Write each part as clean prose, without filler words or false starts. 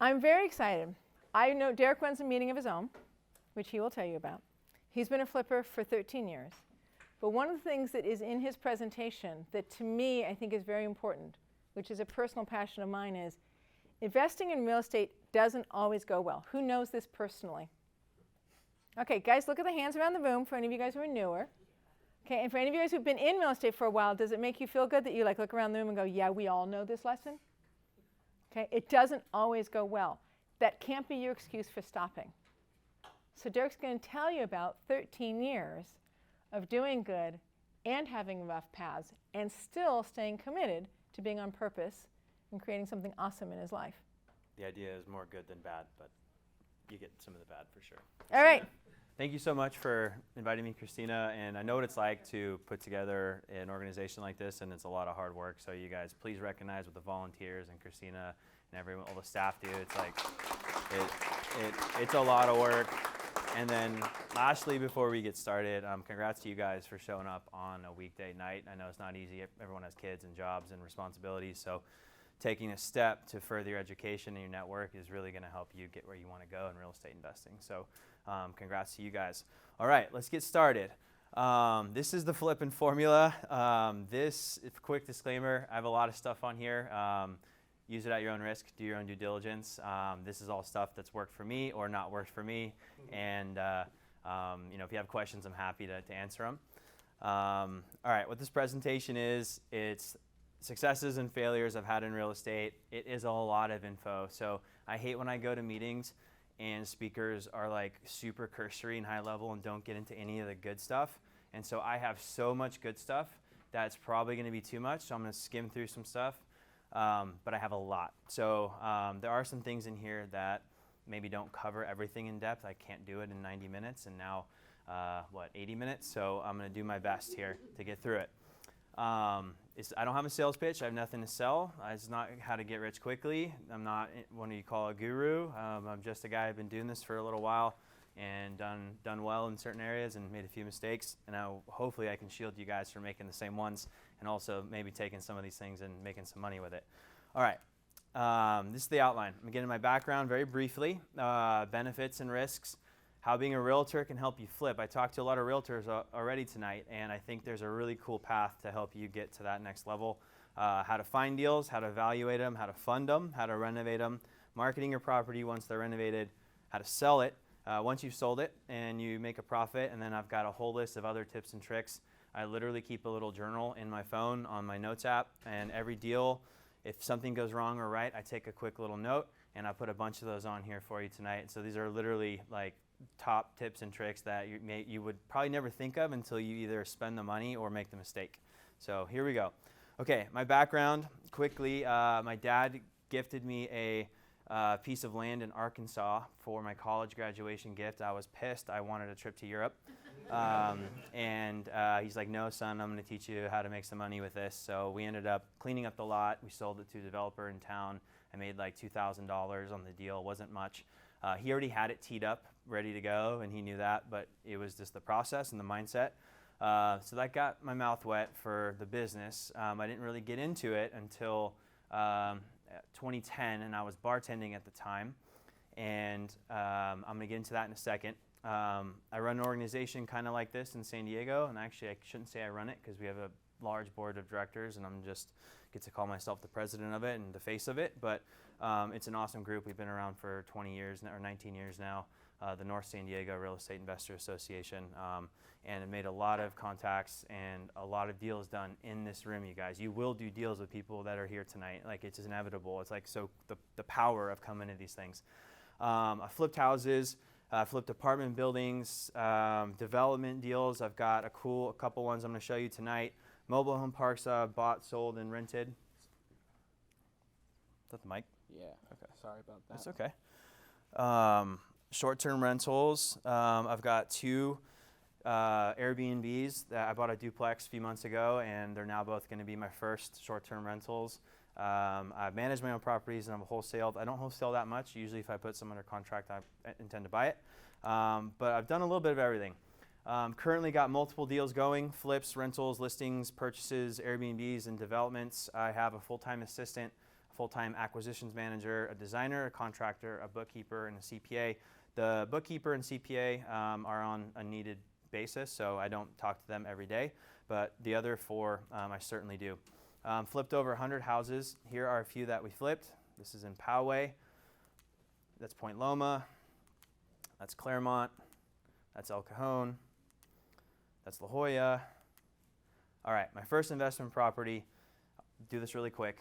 I'm very excited. I know Derrick runs a meeting of his own, which he will tell you about. He's been a flipper for 13 years. But one of the things that is in his presentation that to me I think is very important, which is a personal passion of mine, is investing in real estate doesn't always go well. Who knows this personally? Okay, guys, look at the hands around the room for any of you guys who are newer. Okay, and for any of you guys who've been in real estate for a while, does it make you feel good that you like look around the room and go, yeah, we all know this lesson? Okay, it doesn't always go well. That can't be your excuse for stopping. So Derrick's going to tell you about 13 years of doing good and having rough paths and still staying committed to being on purpose and creating something awesome in his life. The idea is more good than bad, but you get some of the bad for sure. All right. Thank you so much for inviting me, Christina. And I know what it's like to put together an organization like this, and it's a lot of hard work. So you guys, please recognize what the volunteers and Christina and everyone, all the staff do. It's like, it's a lot of work. And then lastly, before we get started, congrats to you guys for showing up on a weekday night. I know it's not easy. Everyone has kids and jobs and responsibilities. So taking a step to further your education and your network is really going to help you get where you want to go in real estate investing. So congrats to you guys. All right, let's get started. This is the flipping formula. This, quick disclaimer, I have a lot of stuff on here. Use it at your own risk. Do your own due diligence. This is all stuff that's worked for me or not worked for me. And if you have questions, I'm happy to answer them. All right, what this presentation is, it's successes and failures I've had in real estate. It is a lot of info. So I hate when I go to meetings and speakers are like super cursory and high level and don't get into any of the good stuff. And so I have so much good stuff that's probably going to be too much. So I'm going to skim through some stuff. But I have a lot. So there are some things in here that maybe don't cover everything in depth. I can't do it in 90 minutes and now, 80 minutes? So I'm going to do my best here to get through it. I don't have a sales pitch. I have nothing to sell. It's not how to get rich quickly. I'm not what you call a guru. I'm just a guy who's been doing this for a little while and done well in certain areas and made a few mistakes. And hopefully I can shield you guys from making the same ones and also maybe taking some of these things and making some money with it. All right, this is the outline. I'm going to get into my background very briefly, benefits and risks, how being a realtor can help you flip. I talked to a lot of realtors already tonight, and I think there's a really cool path to help you get to that next level. How to find deals, how to evaluate them, how to fund them, how to renovate them, marketing your property once they're renovated, how to sell it once you've sold it and you make a profit, and then I've got a whole list of other tips and tricks. I literally keep a little journal in my phone on my notes app, and every deal, if something goes wrong or right, I take a quick little note, and I put a bunch of those on here for you tonight. So these are literally like top tips and tricks that you would probably never think of until you either spend the money or make the mistake. So here we go. Okay, my background, quickly, my dad gifted me a piece of land in Arkansas for my college graduation gift. I was pissed. I wanted a trip to Europe. And he's like, no, son, I'm going to teach you how to make some money with this. So we ended up cleaning up the lot. We sold it to a developer in town. I made like $2,000 on the deal. It wasn't much. He already had it teed up, ready to go, and he knew that, but it was just the process and the mindset. So that got my mouth wet for the business. I didn't really get into it until 2010, and I was bartending at the time. And I'm going to get into that in a second. I run an organization kind of like this in San Diego, and actually I shouldn't say I run it because we have a large board of directors, and I'm just get to call myself the president of it and the face of it. But it's an awesome group. We've been around for 20 years now, or 19 years now, the North San Diego Real Estate Investor Association, and it made a lot of contacts and a lot of deals done in this room, you guys. You will do deals with people that are here tonight. Like, it's inevitable. It's like so the power of coming to these things. I flipped houses. Flipped apartment buildings, development deals. I've got a couple ones I'm going to show you tonight. Mobile home parks bought, sold, and rented. Is that the mic? Yeah. Okay. Sorry about that. That's okay. Short-term rentals. I've got 2 Airbnbs that I bought a duplex a few months ago, and they're now both going to be my first short-term rentals. I manage my own properties, and I'm wholesaled. I don't wholesale that much. Usually if I put some under contract, I intend to buy it. But I've done a little bit of everything. Currently got multiple deals going: flips, rentals, listings, purchases, Airbnbs, and developments. I have a full-time assistant, full-time acquisitions manager, a designer, a contractor, a bookkeeper, and a CPA. The bookkeeper and CPA are on a needed basis, so I don't talk to them every day, but the other 4 I certainly do. Flipped over 100 houses. Here are a few that we flipped. This is in Poway. That's Point Loma. That's Claremont. That's El Cajon. That's La Jolla. All right, my first investment property, do this really quick.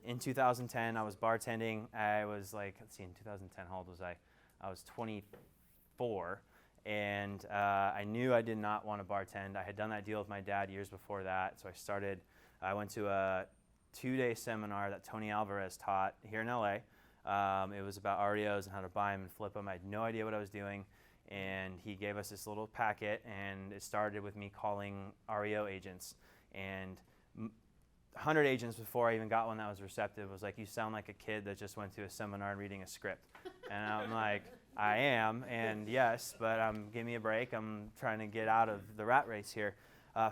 In 2010, I was bartending. I was like, let's see, in 2010, how old was I? I was 24, and I knew I did not want to bartend. I had done that deal with my dad years before that, so I went to a 2-day seminar that Tony Alvarez taught here in LA. It was about REOs and how to buy them and flip them. I had no idea what I was doing, and he gave us this little packet, and it started with me calling REO agents. And 100 agents before I even got one that was receptive was like, you sound like a kid that just went to a seminar and reading a script. And I'm like, I am, and yes, but give me a break. I'm trying to get out of the rat race here.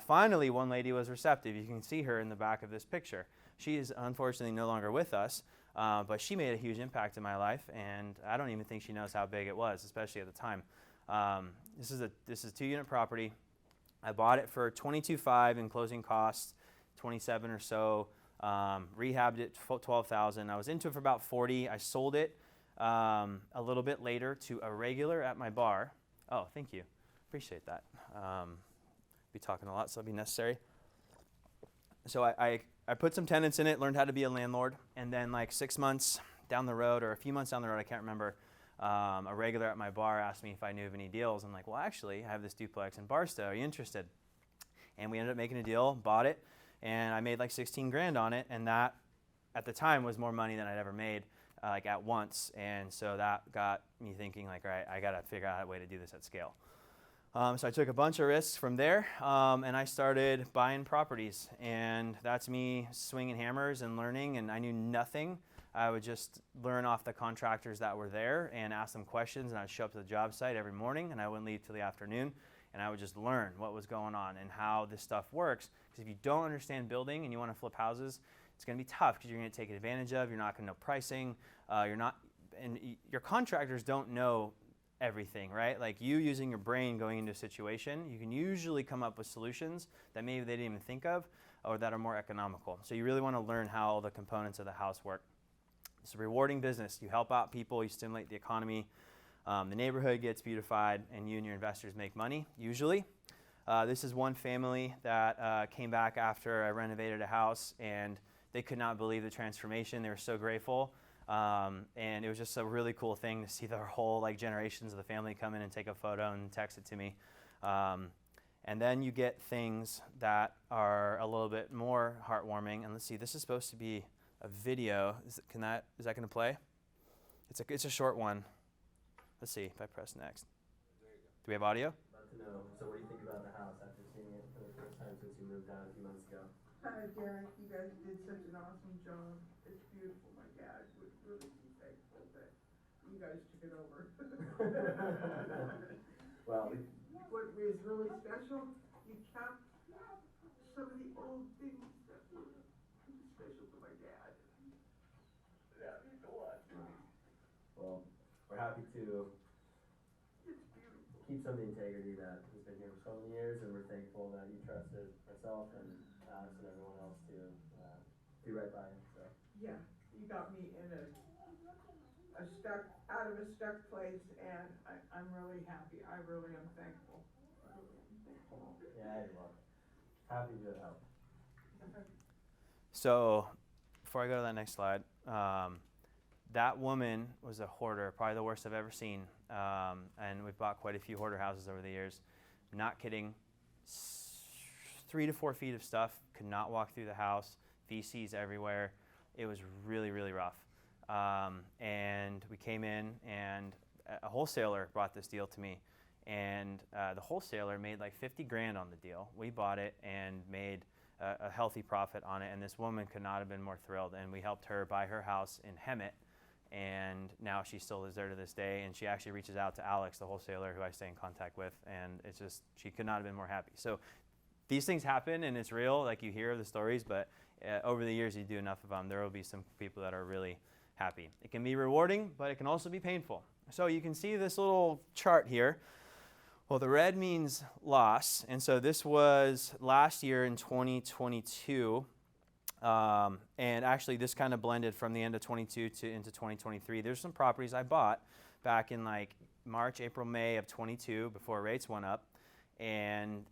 Finally, one lady was receptive. You can see her in the back of this picture. She is unfortunately no longer with us, but she made a huge impact in my life, and I don't even think she knows how big it was, especially at the time. This is a 2-unit property. I bought it for $22,500 in closing costs, $27,000 or so. Rehabbed it $12,000. I was into it for about $40,000. I sold it a little bit later to a regular at my bar. Oh, thank you. Appreciate that. Be talking a lot, so it'll be necessary. So I put some tenants in it, learned how to be a landlord, and then like 6 months down the road, or a few months down the road, I can't remember, a regular at my bar asked me if I knew of any deals. I'm like, well, actually, I have this duplex in Barstow. Are you interested? And we ended up making a deal, bought it, and I made like $16,000 on it, and that at the time was more money than I'd ever made like at once. And so that got me thinking like, all right, I got to figure out a way to do this at scale. So I took a bunch of risks from there, and I started buying properties, and that's me swinging hammers and learning, and I knew nothing. I would just learn off the contractors that were there and ask them questions, and I'd show up to the job site every morning, and I wouldn't leave till the afternoon, and I would just learn what was going on and how this stuff works. Because if you don't understand building and you want to flip houses, it's going to be tough because you're going to take advantage of. You're not going to know pricing. Your contractors don't know everything, right? Like you using your brain going into a situation, you can usually come up with solutions that maybe they didn't even think of or that are more economical. So you really want to learn how all the components of the house work. It's a rewarding business. You help out people, you stimulate the economy, the neighborhood gets beautified, and you and your investors make money, usually. This is one family that came back after I renovated a house, and they could not believe the transformation. They were so grateful. And it was just a really cool thing to see their whole generations of the family come in and take a photo and text it to me. And then you get things that are a little bit more heartwarming. And let's see, this is supposed to be a video. Is that going to play? It's a short one. Let's see if I press next. Do we have audio? I'd love to know. So what do you think about the house after seeing it for the first time since you moved out a few months ago? Hi, Derrick. You guys did such an awesome job. It's beautiful. My dad would really be thankful that you guys took it over. Well, what is really special, you kept some of the old things that were special to my dad. That means a lot to me. well, we're happy to It's beautiful. keep some of the integrity that has been here for so many years, and we're thankful that you trusted myself and Alex and everyone else to do right by you. So Yeah, you got me in out of a stuck place, and I'm really happy. I really am thankful. yeah, well, happy to help. So before I go to that next slide, that woman was a hoarder, probably the worst I've ever seen. And we've bought quite a few hoarder houses over the years. Not kidding. 3 to 4 feet of stuff, could not walk through the house, feces everywhere. It was really, really rough. And we came in, and a wholesaler brought this deal to me. And the wholesaler made like $50,000 on the deal. We bought it and made a healthy profit on it, and this woman could not have been more thrilled. And we helped her buy her house in Hemet, and now she still lives there to this day. And she actually reaches out to Alex, the wholesaler, who I stay in contact with, and it's just, she could not have been more happy. So these things happen, and it's real, like you hear the stories, but over the years you do enough of them, there will be some people that are really happy. It can be rewarding, but it can also be painful. So you can see this little chart here. Well, the red means loss, and so this was last year in 2022, and actually this kind of blended from the end of 22 to into 2023. There's some properties I bought back in like March, April, May of 22 before rates went up, and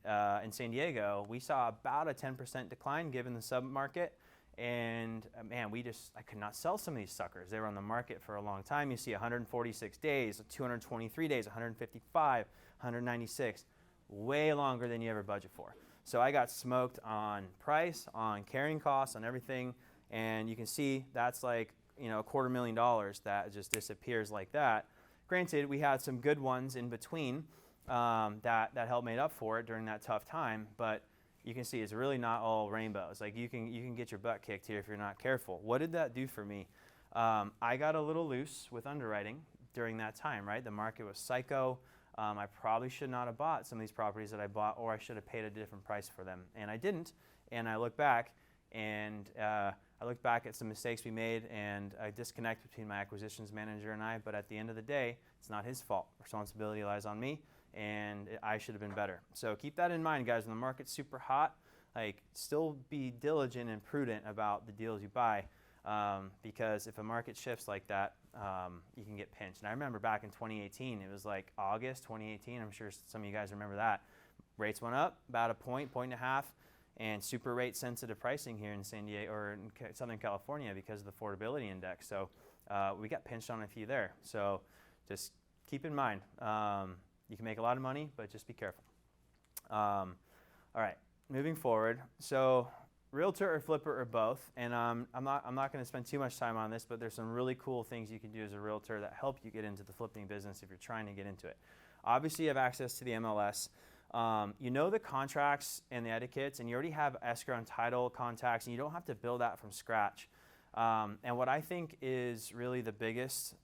in San Diego we saw about a 10% decline given the submarket, and man, I could not sell some of these suckers. They were on the market for a long time. You see 146 days, 223 days, 155, 196, way longer than you ever budget for. So I got smoked on price, on carrying costs, on everything, and you can see that's like, you know, $250,000 that just disappears like that. Granted, we had some good ones in between that helped made up for it during that tough time, but you can see it's really not all rainbows. Like you can get your butt kicked here if you're not careful. What did that do for me? I got a little loose with underwriting during that time, right? The market was psycho. I probably should not have bought some of these properties that I bought, or I should have paid a different price for them, and I didn't. And I look back, and I look back at some mistakes we made, and I disconnect between my acquisitions manager and I. But at the end of the day, it's not his fault. Responsibility lies on me, and I should have been better. So keep that in mind, guys. When the market's super hot, like still be diligent and prudent about the deals you buy, because if a market shifts like that, you can get pinched. And I remember back in 2018, it was like August 2018. I'm sure some of you guys remember that. Rates went up about a point and a half, and super rate sensitive pricing here in San Diego or in Southern California because of the affordability index. So we got pinched on a few there. So just keep in mind, you can make a lot of money, but just be careful. All right, moving forward. So realtor or flipper or both, and I'm not going to spend too much time on this, but there's some really cool things you can do as a realtor that help you get into the flipping business if you're trying to get into it. Obviously, you have access to the MLS. You know the contracts and the etiquettes, and you already have escrow and title contacts, and you don't have to build that from scratch. And what I think is really the biggest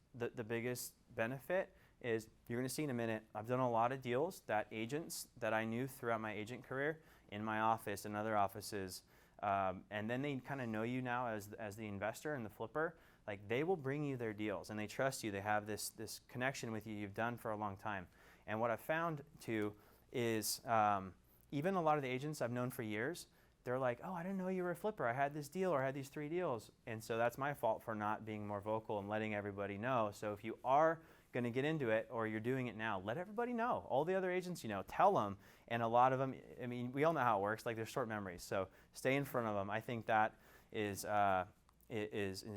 benefit is, you're going to see in a minute, I've done a lot of deals that agents that I knew throughout my agent career in my office and other offices, and then they kind of know you now as the investor and the flipper. Like, they will bring you their deals, and they trust you. They have this connection with you you've done for a long time. And what I've found too is even a lot of the agents I've known for years, they're like, oh, I didn't know you were a flipper. I had this deal, or I had these 3 deals. And so that's my fault for not being more vocal and letting everybody know. So if you are going to get into it, or you're doing it now, let everybody know. All the other agents you know, tell them. And a lot of them, I mean, we all know how it works. Like, they're short memories. So stay in front of them. I think that is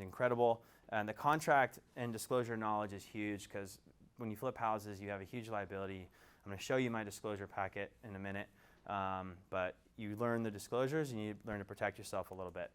incredible. And the contract and disclosure knowledge is huge, because when you flip houses, you have a huge liability. I'm going to show you my disclosure packet in a minute. But you learn the disclosures, and you learn to protect yourself a little bit.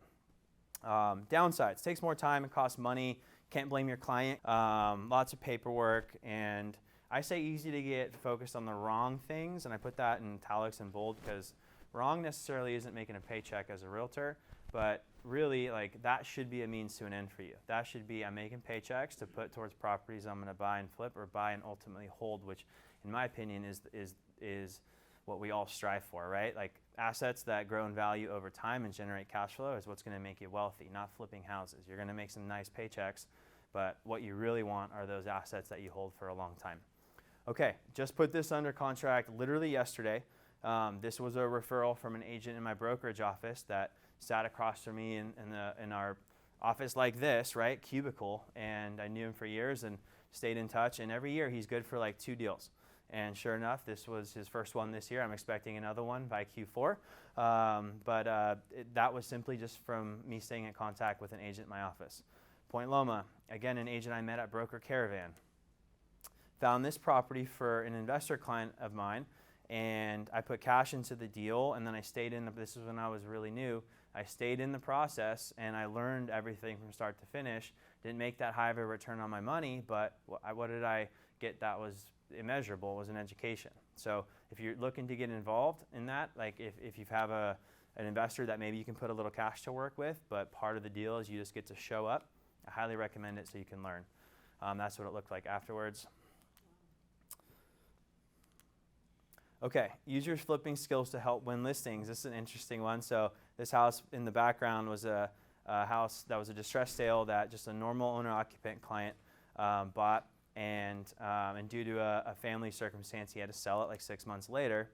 Downsides: takes more time and costs money. Can't blame your client. Lots of paperwork, and I say easy to get focused on the wrong things, and I put that in italics and bold because wrong necessarily isn't making a paycheck as a realtor, but really, like, that should be a means to an end for you. That should be, I'm making paychecks to put towards properties I'm going to buy and flip, or buy and ultimately hold, which in my opinion is what we all strive for, right? Like, assets that grow in value over time and generate cash flow is what's going to make you wealthy, not flipping houses. You're going to make some nice paychecks, but what you really want are those assets that you hold for a long time. Okay, just put this under contract literally yesterday. This was a referral from an agent in my brokerage office that sat across from me in our office like this, right, cubicle, and I knew him for years and stayed in touch, and every year he's good for like 2 deals. And sure enough, this was his first one this year. I'm expecting another one by Q4. That was simply just from me staying in contact with an agent in my office. Point Loma, again, an agent I met at Broker Caravan. Found this property for an investor client of mine, and I put cash into the deal, and then I stayed in this is when I was really new. I stayed in the process, and I learned everything from start to finish. Didn't make that high of a return on my money, but what did I get that was immeasurable? Was an education. So if you're looking to get involved in that, like if you have an investor that maybe you can put a little cash to work with, but part of the deal is you just get to show up, I highly recommend it so you can learn. That's what it looked like afterwards. Okay, use your flipping skills to help win listings. This is an interesting one. So this house in the background was a house that was a distressed sale that just a normal owner-occupant client bought, and due to a family circumstance, he had to sell it like 6 months later.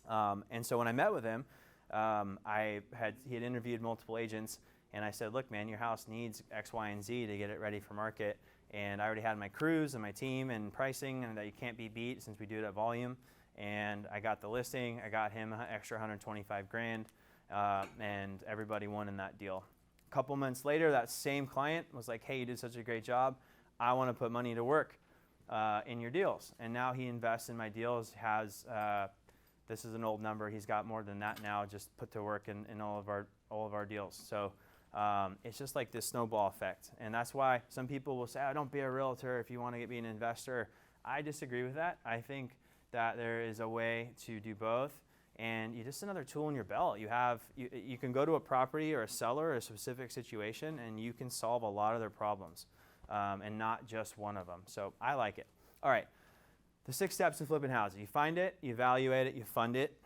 And so when I met with him, he had interviewed multiple agents, and I said, look, man, your house needs X, Y, and Z to get it ready for market. And I already had my crews and my team and pricing, and that you can't be beat since we do it at volume. And I got the listing. I got him an extra $125,000, and everybody won in that deal. A couple months later, that same client was like, hey, you did such a great job. I want to put money to work in your deals. And now he invests in my deals, this is an old number, he's got more than that now just put to work in all of our deals. So it's just like this snowball effect. And that's why some people will say, oh, don't be a realtor if you want to be an investor. I disagree with that. I think that there is a way to do both, and just another tool in your belt. You can go to a property or a seller or a specific situation, and you can solve a lot of their problems, and not just one of them. So I like it. All right, the 6 steps to flipping houses. You find it, you evaluate it, you fund it,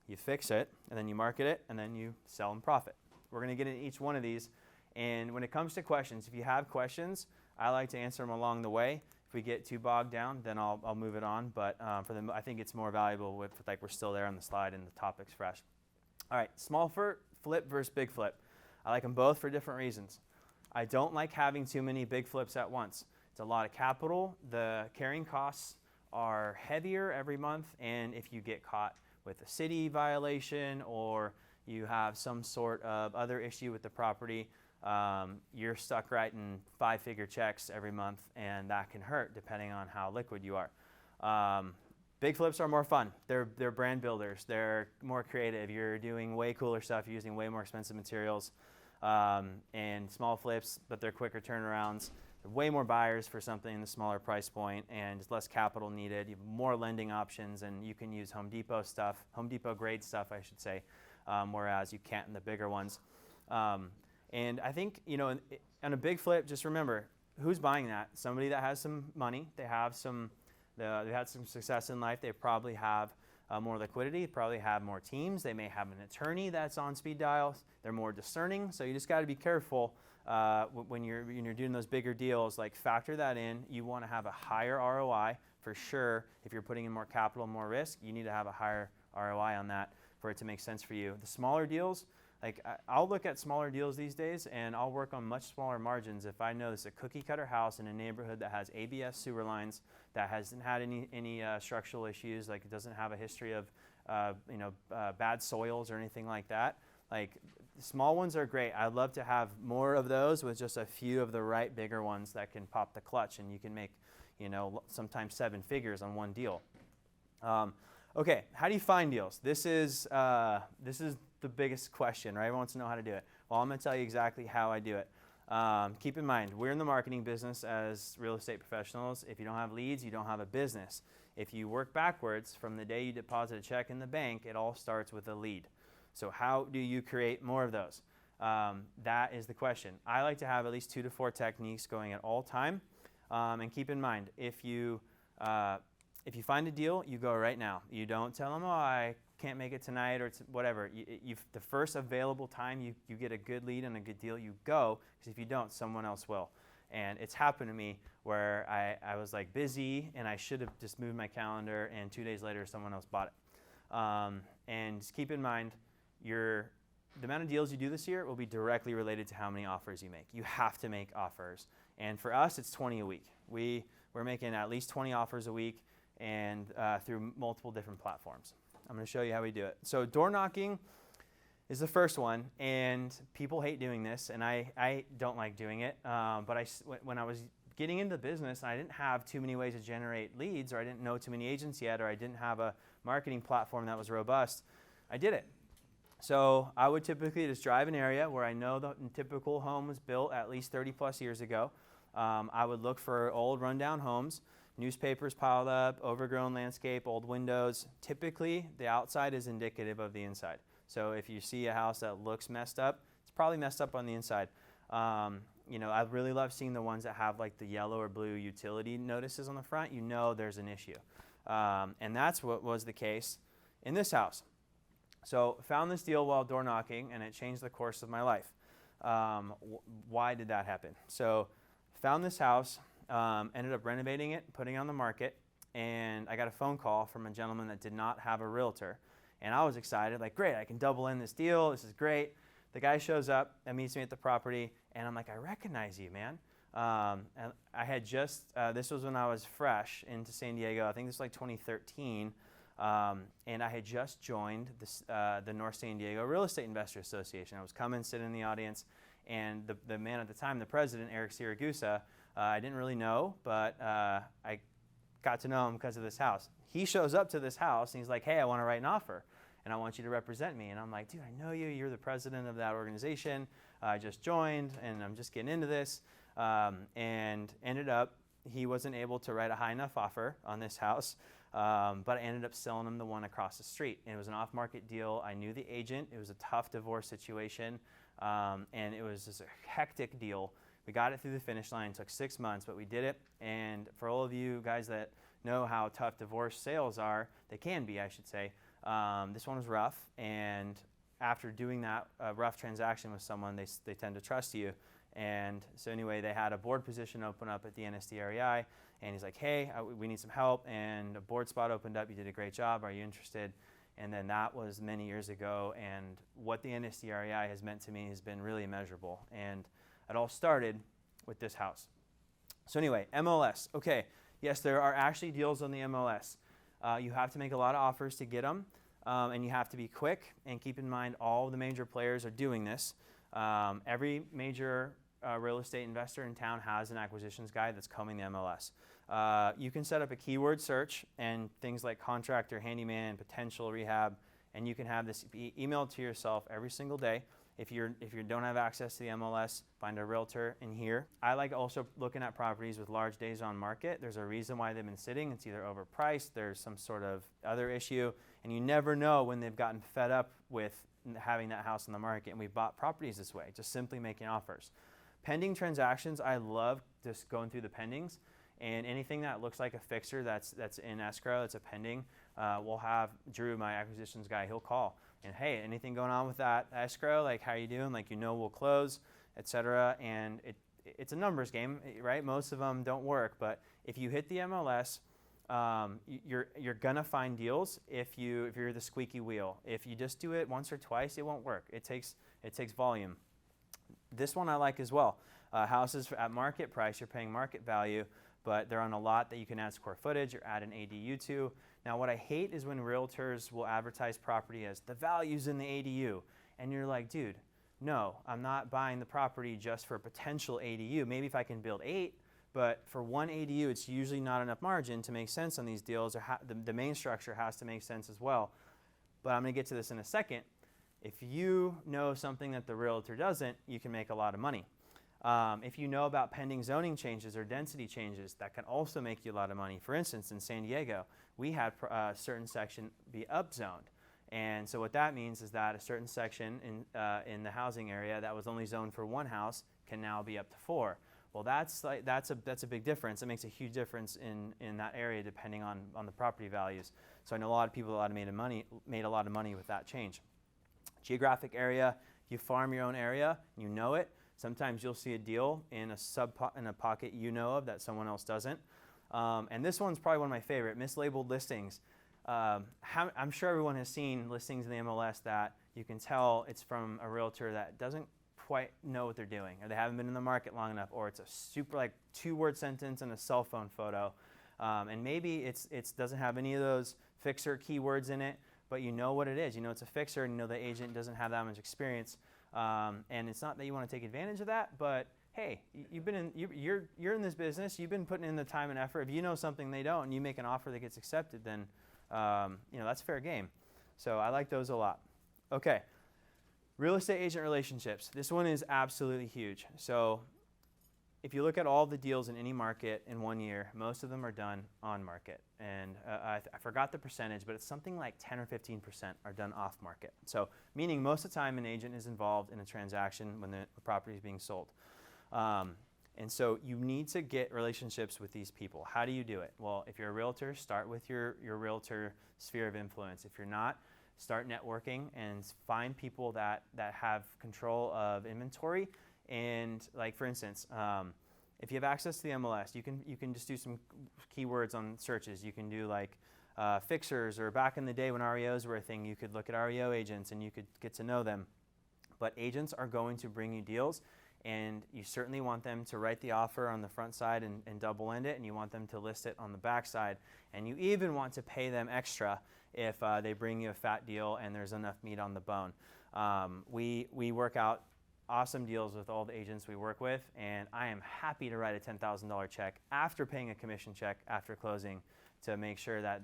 you fix it, and then you market it, and then you sell and profit. We're going to get into each one of these, and when it comes to questions, if you have questions, I like to answer them along the way. If we get too bogged down, then I'll move it on. But for them, I think it's more valuable with like we're still there on the slide and the topic's fresh. All right, small flip versus big flip. I like them both for different reasons. I don't like having too many big flips at once. It's a lot of capital. The carrying costs are heavier every month, and if you get caught with a city violation or you have some sort of other issue with the property, you're stuck writing 5-figure checks every month, and that can hurt depending on how liquid you are. Big flips are more fun. They're brand builders. They're more creative. You're doing way cooler stuff. You're using way more expensive materials. And small flips, but they're quicker turnarounds. There are way more buyers for something in the smaller price point, and it's less capital needed. You have more lending options, and you can use Home Depot stuff, Home Depot grade stuff, I should say, whereas you can't in the bigger ones. And I think, on a big flip, just remember, who's buying that? Somebody that has some money. They've had some success in life. They probably have more liquidity, probably have more teams. They may have an attorney that's on speed dial. They're more discerning. So you just got to be careful when you're doing those bigger deals. Like, factor that in. You want to have a higher ROI for sure. If you're putting in more capital, more risk, you need to have a higher ROI on that for it to make sense for you. The smaller deals, like I'll look at smaller deals these days, and I'll work on much smaller margins if I know it's a cookie cutter house in a neighborhood that has ABS sewer lines, that hasn't had any structural issues, like it doesn't have a history of bad soils or anything like that. Like, small ones are great. I'd love to have more of those with just a few of the right bigger ones that can pop the clutch, and you can make sometimes 7 figures on one deal. Okay, how do you find deals? This is the biggest question, right? Everyone wants to know how to do it. Well, I'm going to tell you exactly how I do it. Keep in mind, we're in the marketing business as real estate professionals. If you don't have leads, you don't have a business. If you work backwards from the day you deposit a check in the bank, it all starts with a lead. So how do you create more of those? That is the question. I like to have at least 2 to 4 techniques going at all time. And keep in mind, if you find a deal, you go right now. You don't tell them, oh, I can't make it tonight or whatever. The first available time you get a good lead and a good deal, you go, because if you don't, someone else will. And it's happened to me where I was like busy and I should have just moved my calendar, and 2 days later someone else bought it. And just keep in mind, the amount of deals you do this year will be directly related to how many offers you make. You have to make offers. And for us, it's 20 a week. We're making at least 20 offers a week, and through multiple different platforms. I'm going to show you how we do it. So door knocking is the first one, and people hate doing this, and I don't like doing it. But when I was getting into the business, I didn't have too many ways to generate leads, or I didn't know too many agents yet, or I didn't have a marketing platform that was robust. I did it. So I would typically just drive an area where I know the typical home was built at least 30 plus years ago. I would look for old rundown homes, newspapers piled up, overgrown landscape, old windows. Typically, the outside is indicative of the inside. So if you see a house that looks messed up, it's probably messed up on the inside. I really love seeing the ones that have like the yellow or blue utility notices on the front. There's an issue. And that's what was the case in this house. So found this deal while door knocking, and it changed the course of my life. Why did that happen? So found this house, ended up renovating it, putting it on the market, and I got a phone call from a gentleman that did not have a realtor. And I was excited, like, great, I can double in this deal, this is great. The guy shows up and meets me at the property, and I'm like, I recognize you, man. And I had just, this was when I was fresh into San Diego, I think this was like 2013, and I had just joined the North San Diego Real Estate Investor Association. I was coming, sitting in the audience, and the man at the time, the president, Eric Siragusa, I didn't really know, but I got to know him because of this house. He shows up to this house, and he's like, hey, I want to write an offer, and I want you to represent me. And I'm like, dude, I know you. You're the president of that organization. I just joined, and I'm just getting into this. And ended up, he wasn't able to write a high enough offer on this house, but I ended up selling him the one across the street. And it was an off-market deal. I knew the agent. It was a tough divorce situation, and it was just a hectic deal. We got it through the finish line. It took 6 months, but we did it. And for all of you guys that know how tough divorce sales are, they can be, I should say, this one was rough. And after doing that rough transaction with someone, they tend to trust you. And so anyway, they had a board position open up at the NSDREI, and he's like, hey, we need some help, and a board spot opened up. You did a great job. Are you interested? And then that was many years ago, and what the NSDREI has meant to me has been really immeasurable. And it all started with this house. So anyway, MLS. Okay, yes, there are actually deals on the MLS. You have to make a lot of offers to get them, and you have to be quick, and keep in mind all the major players are doing this. Every major real estate investor in town has an acquisitions guy that's combing the MLS. You can set up a keyword search and things like contractor, handyman, potential rehab, and you can have this emailed to yourself every single day. If you don't have access to the MLS, find a realtor in here. I like also looking at properties with large days on market. There's a reason why they've been sitting. It's either overpriced, there's some sort of other issue, and you never know when they've gotten fed up with having that house on the market. And we bought properties this way, just simply making offers. Pending transactions, I love just going through the pendings, and anything that looks like a fixer that's in escrow, that's a pending, we'll have Drew, my acquisitions guy, he'll call. And hey, anything going on with that escrow? Like, how you doing? Like, we'll close, etc. And it's a numbers game, right? Most of them don't work, but if you hit the MLS, you're gonna find deals if you're the squeaky wheel. If you just do it once or twice, it won't work. It takes volume. This one I like as well. Houses at market price, you're paying market value, but they're on a lot that you can add square footage or add an ADU to. Now, what I hate is when realtors will advertise property as the value's in the ADU, and you're like, dude, no, I'm not buying the property just for a potential ADU. Maybe if I can build 8, but for one ADU, it's usually not enough margin to make sense on these deals, or the main structure has to make sense as well. But I'm gonna get to this in a second. If you know something that the realtor doesn't, you can make a lot of money. If you know about pending zoning changes or density changes, that can also make you a lot of money. For instance, in San Diego, we had a certain section be upzoned. And so what that means is that a certain section in the housing area that was only zoned for one house can now be up to 4. Well, that's a big difference. It makes a huge difference in that area depending on the property values. So I know a lot of people that made a lot of money with that change. Geographic area, you farm your own area, you know it. Sometimes you'll see a deal in a pocket you know of that someone else doesn't. And this one's probably one of my favorite, mislabeled listings. I'm sure everyone has seen listings in the MLS that you can tell it's from a realtor that doesn't quite know what they're doing, or they haven't been in the market long enough, or it's a super 2-word sentence and a cell phone photo. And maybe it doesn't have any of those fixer keywords in it, but you know what it is. You know it's a fixer, and you know the agent doesn't have that much experience. And it's not that you want to take advantage of that, but hey, you're in this business. You've been putting in the time and effort. If you know something they don't, and you make an offer that gets accepted, then that's fair game. So I like those a lot. Okay, real estate agent relationships. This one is absolutely huge. So if you look at all the deals in any market in 1 year, most of them are done on market. And I forgot the percentage, but it's something like 10 or 15% are done off market. So meaning most of the time an agent is involved in a transaction when the property is being sold. And so you need to get relationships with these people. How do you do it? Well, if you're a realtor, start with your realtor sphere of influence. If you're not, start networking and find people that have control of inventory. And like, for instance, if you have access to the MLS, you can just do some keywords on searches. You can do like fixers, or back in the day when REOs were a thing, you could look at REO agents and you could get to know them. But agents are going to bring you deals, and you certainly want them to write the offer on the front side and double end it, and you want them to list it on the back side. And you even want to pay them extra if they bring you a fat deal and there's enough meat on the bone. We work out awesome deals with all the agents we work with, and I am happy to write a $10,000 check after paying a commission check after closing to make sure that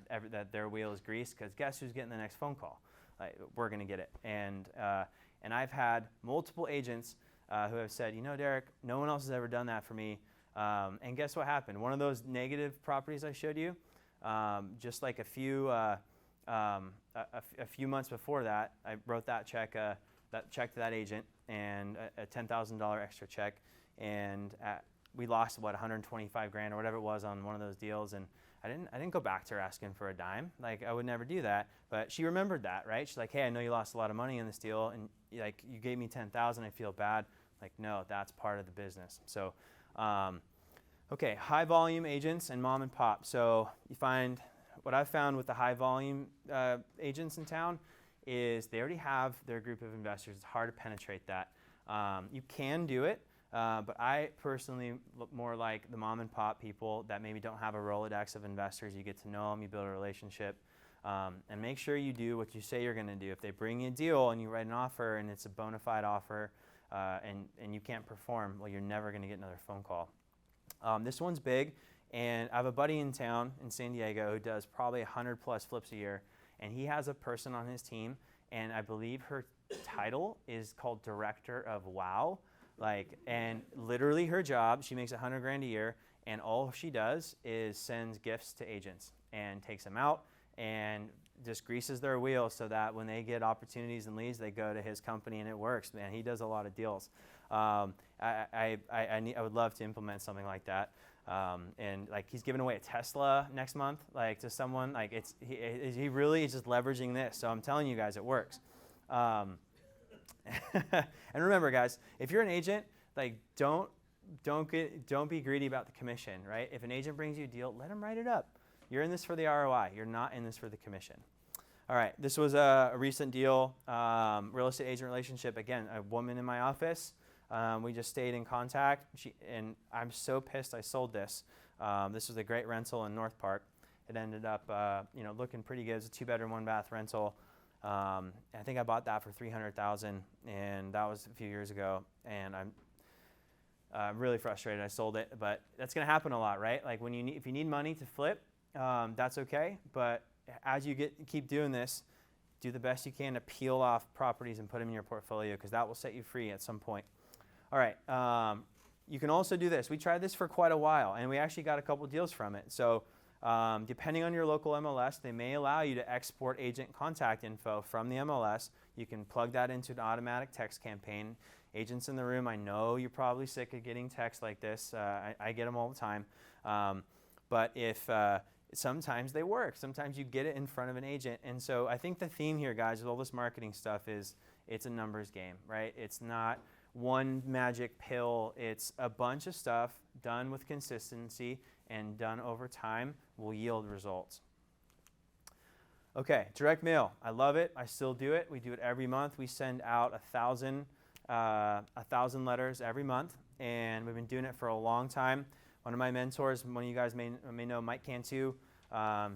their wheel is greased, because guess who's getting the next phone call? We're going to get it. And I've had multiple agents who have said, you know, Derrick, no one else has ever done that for me. And guess what happened? One of those negative properties I showed you, just like a few months before that, I wrote that check to that agent, and a $10,000 extra check, and we lost what, 125 grand or whatever it was on one of those deals, and I didn't go back to her asking for a dime. Like, I would never do that, but she remembered that, right? She's like, hey, I know you lost a lot of money in this deal, and like, you gave me 10,000, I feel bad. Like, no, that's part of the business. So, okay, high volume agents and mom and pop. So you find, what I've found with the high volume agents in town is they already have their group of investors. It's hard to penetrate that. You can do it, but I personally look more like the mom and pop people that maybe don't have a Rolodex of investors. You get to know them, you build a relationship, and make sure you do what you say you're going to do. If they bring you a deal and you write an offer and it's a bona fide offer, and you can't perform, well, you're never going to get another phone call. This one's big, and I have a buddy in town in San Diego who does probably 100 plus flips a year, and he has a person on his team, and I believe her title is called Director of Wow. And literally her job, she makes 100 grand a year, and all she does is sends gifts to agents and takes them out and just greases their wheels so that when they get opportunities and leads, they go to his company, and it works. Man, he does a lot of deals. I would love to implement something like that. And like, he's giving away a Tesla next month, like, to someone. Like, he really is just leveraging this. So I'm telling you guys, it works. And remember, guys, if you're an agent, like, don't be greedy about the commission, right? If an agent brings you a deal, let them write it up. You're in this for the ROI. You're not in this for the commission. All right, this was a recent deal, real estate agent relationship. Again, a woman in my office. We just stayed in contact, and I'm so pissed I sold this. This was a great rental in North Park. It ended up, looking pretty good. It was a 2-bedroom, 1-bath rental. I think I bought that for $300,000, and that was a few years ago. And I'm really frustrated I sold it, but that's going to happen a lot, right? Like, if you need money to flip, that's okay. But as you keep doing this, do the best you can to peel off properties and put them in your portfolio, because that will set you free at some point. All right, you can also do this. We tried this for quite a while, and we actually got a couple deals from it. So depending on your local MLS, they may allow you to export agent contact info from the MLS. You can plug that into an automatic text campaign. Agents in the room, I know you're probably sick of getting texts like this. I get them all the time. But sometimes they work. Sometimes you get it in front of an agent. And so I think the theme here, guys, with all this marketing stuff is it's a numbers game, right? It's not one magic pill. It's a bunch of stuff done with consistency and done over time will yield results. Okay, direct mail. I love it. I still do it. We do it every month. We send out 1,000 letters every month, and we've been doing it for a long time. One of my mentors, one of you guys may know, Mike Cantu,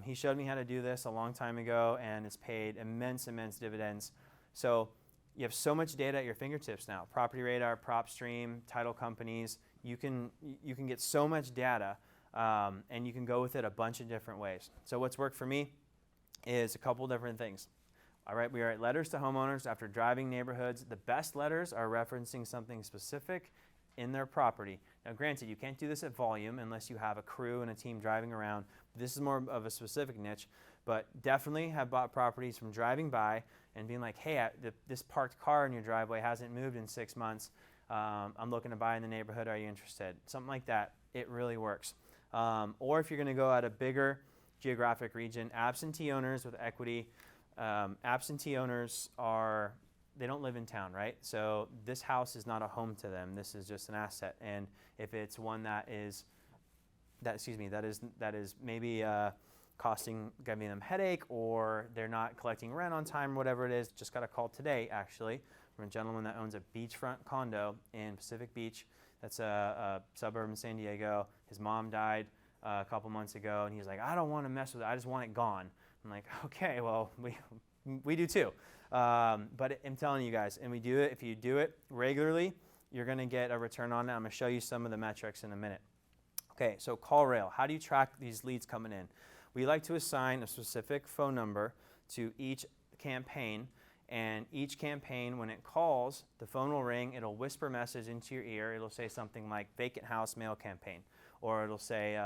he showed me how to do this a long time ago, and it's paid immense dividends. So you have so much data at your fingertips now. Property Radar, PropStream, title companies. You can get so much data, and you can go with it a bunch of different ways. So what's worked for me is a couple different things. We write letters to homeowners after driving neighborhoods. The best letters are referencing something specific in their property. Now, granted, you can't do this at volume unless you have a crew and a team driving around. This is more of a specific niche, but definitely have bought properties from driving by and being like, hey, this parked car in your driveway hasn't moved in 6 months. I'm looking to buy in the neighborhood. Are you interested? Something like that. It really works. Or if you're going to go at a bigger geographic region, absentee owners with equity. Absentee owners they don't live in town, right? So this house is not a home to them. This is just an asset. And if it's one that is maybe giving them headache, or they're not collecting rent on time, or whatever it is, just got a call today actually from a gentleman that owns a beachfront condo in Pacific Beach. That's a suburb in San Diego. His mom died a couple months ago, and he's like, I don't want to mess with it. I just want it gone. I'm like, okay, well, we do too. But I'm telling you guys, and we do it. If you do it regularly, you're going to get a return on it. I'm going to show you some of the metrics in a minute. Okay, so call rail. How do you track these leads coming in? We like to assign a specific phone number to each campaign, and each campaign, when it calls, the phone will ring. It'll whisper a message into your ear. It'll say something like vacant house mail campaign, or it'll say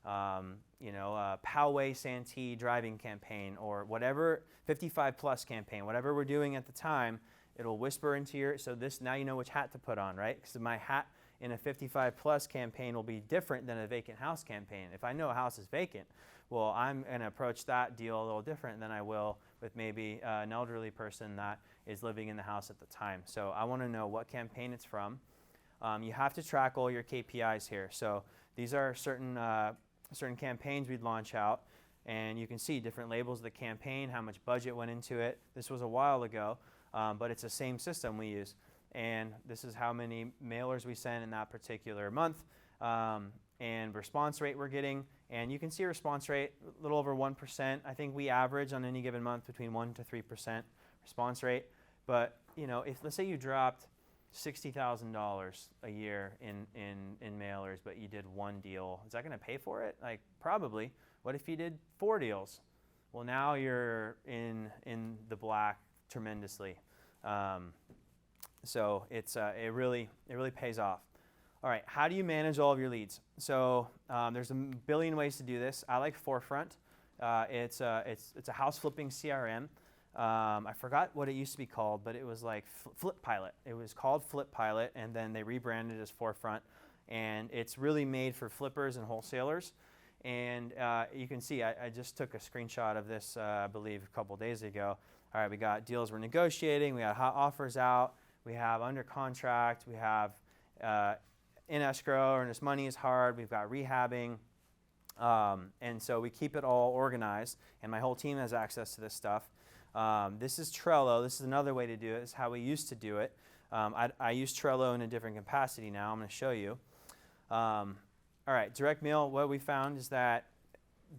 Poway Santee driving campaign, or whatever, 55 plus campaign, whatever we're doing at the time. It'll whisper into your, so this, now you know which hat to put on, right? Because my hat in a 55 plus campaign will be different than a vacant house campaign. If I know a house is vacant, well, I'm going to approach that deal a little different than I will with maybe an elderly person that is living in the house at the time. So I want to know what campaign it's from. You have to track all your KPIs here. So these are certain campaigns we'd launch out, and you can see different labels of the campaign, how much budget went into it. This was a while ago, but it's the same system we use. And this is how many mailers we sent in that particular month, and response rate we're getting. And you can see response rate a little over 1%. I think we average on any given month between 1 to 3% response rate. But if let's say you dropped $60,000 a year in mailers, but you did one deal, is that going to pay for it? Like, probably. What if you did 4 deals? Well, now you're in the black tremendously. So it really pays off. All right, how do you manage all of your leads? So there's a billion ways to do this. I like Forefront. It's a house flipping CRM. I forgot what it used to be called, but it was like Flip Pilot. It was called Flip Pilot, and then they rebranded it as Forefront. And it's really made for flippers and wholesalers. And you can see, I just took a screenshot of this, I believe, a couple days ago. All right, we got deals we're negotiating. We got hot offers out. We have under contract. We have in escrow, and this money is hard. We've got rehabbing. And so we keep it all organized, and my whole team has access to this stuff. This is Trello. This is another way to do it. This is how we used to do it. I use Trello in a different capacity now. I'm going to show you. All right, direct mail, what we found is that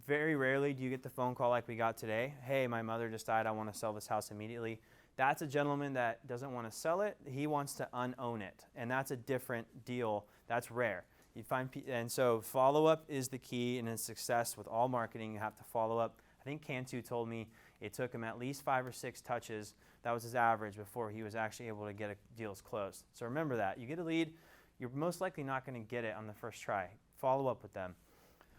very rarely do you get the phone call like we got today. Hey, my mother just died. I want to sell this house immediately. That's a gentleman that doesn't want to sell it. He wants to unown it, and that's a different deal. That's rare. And so follow-up is the key in success with all marketing. You have to follow up. I think Cantu told me it took him at least 5 or 6 touches. That was his average before he was actually able to get deals closed. So remember that. You get a lead, you're most likely not going to get it on the first try. Follow up with them.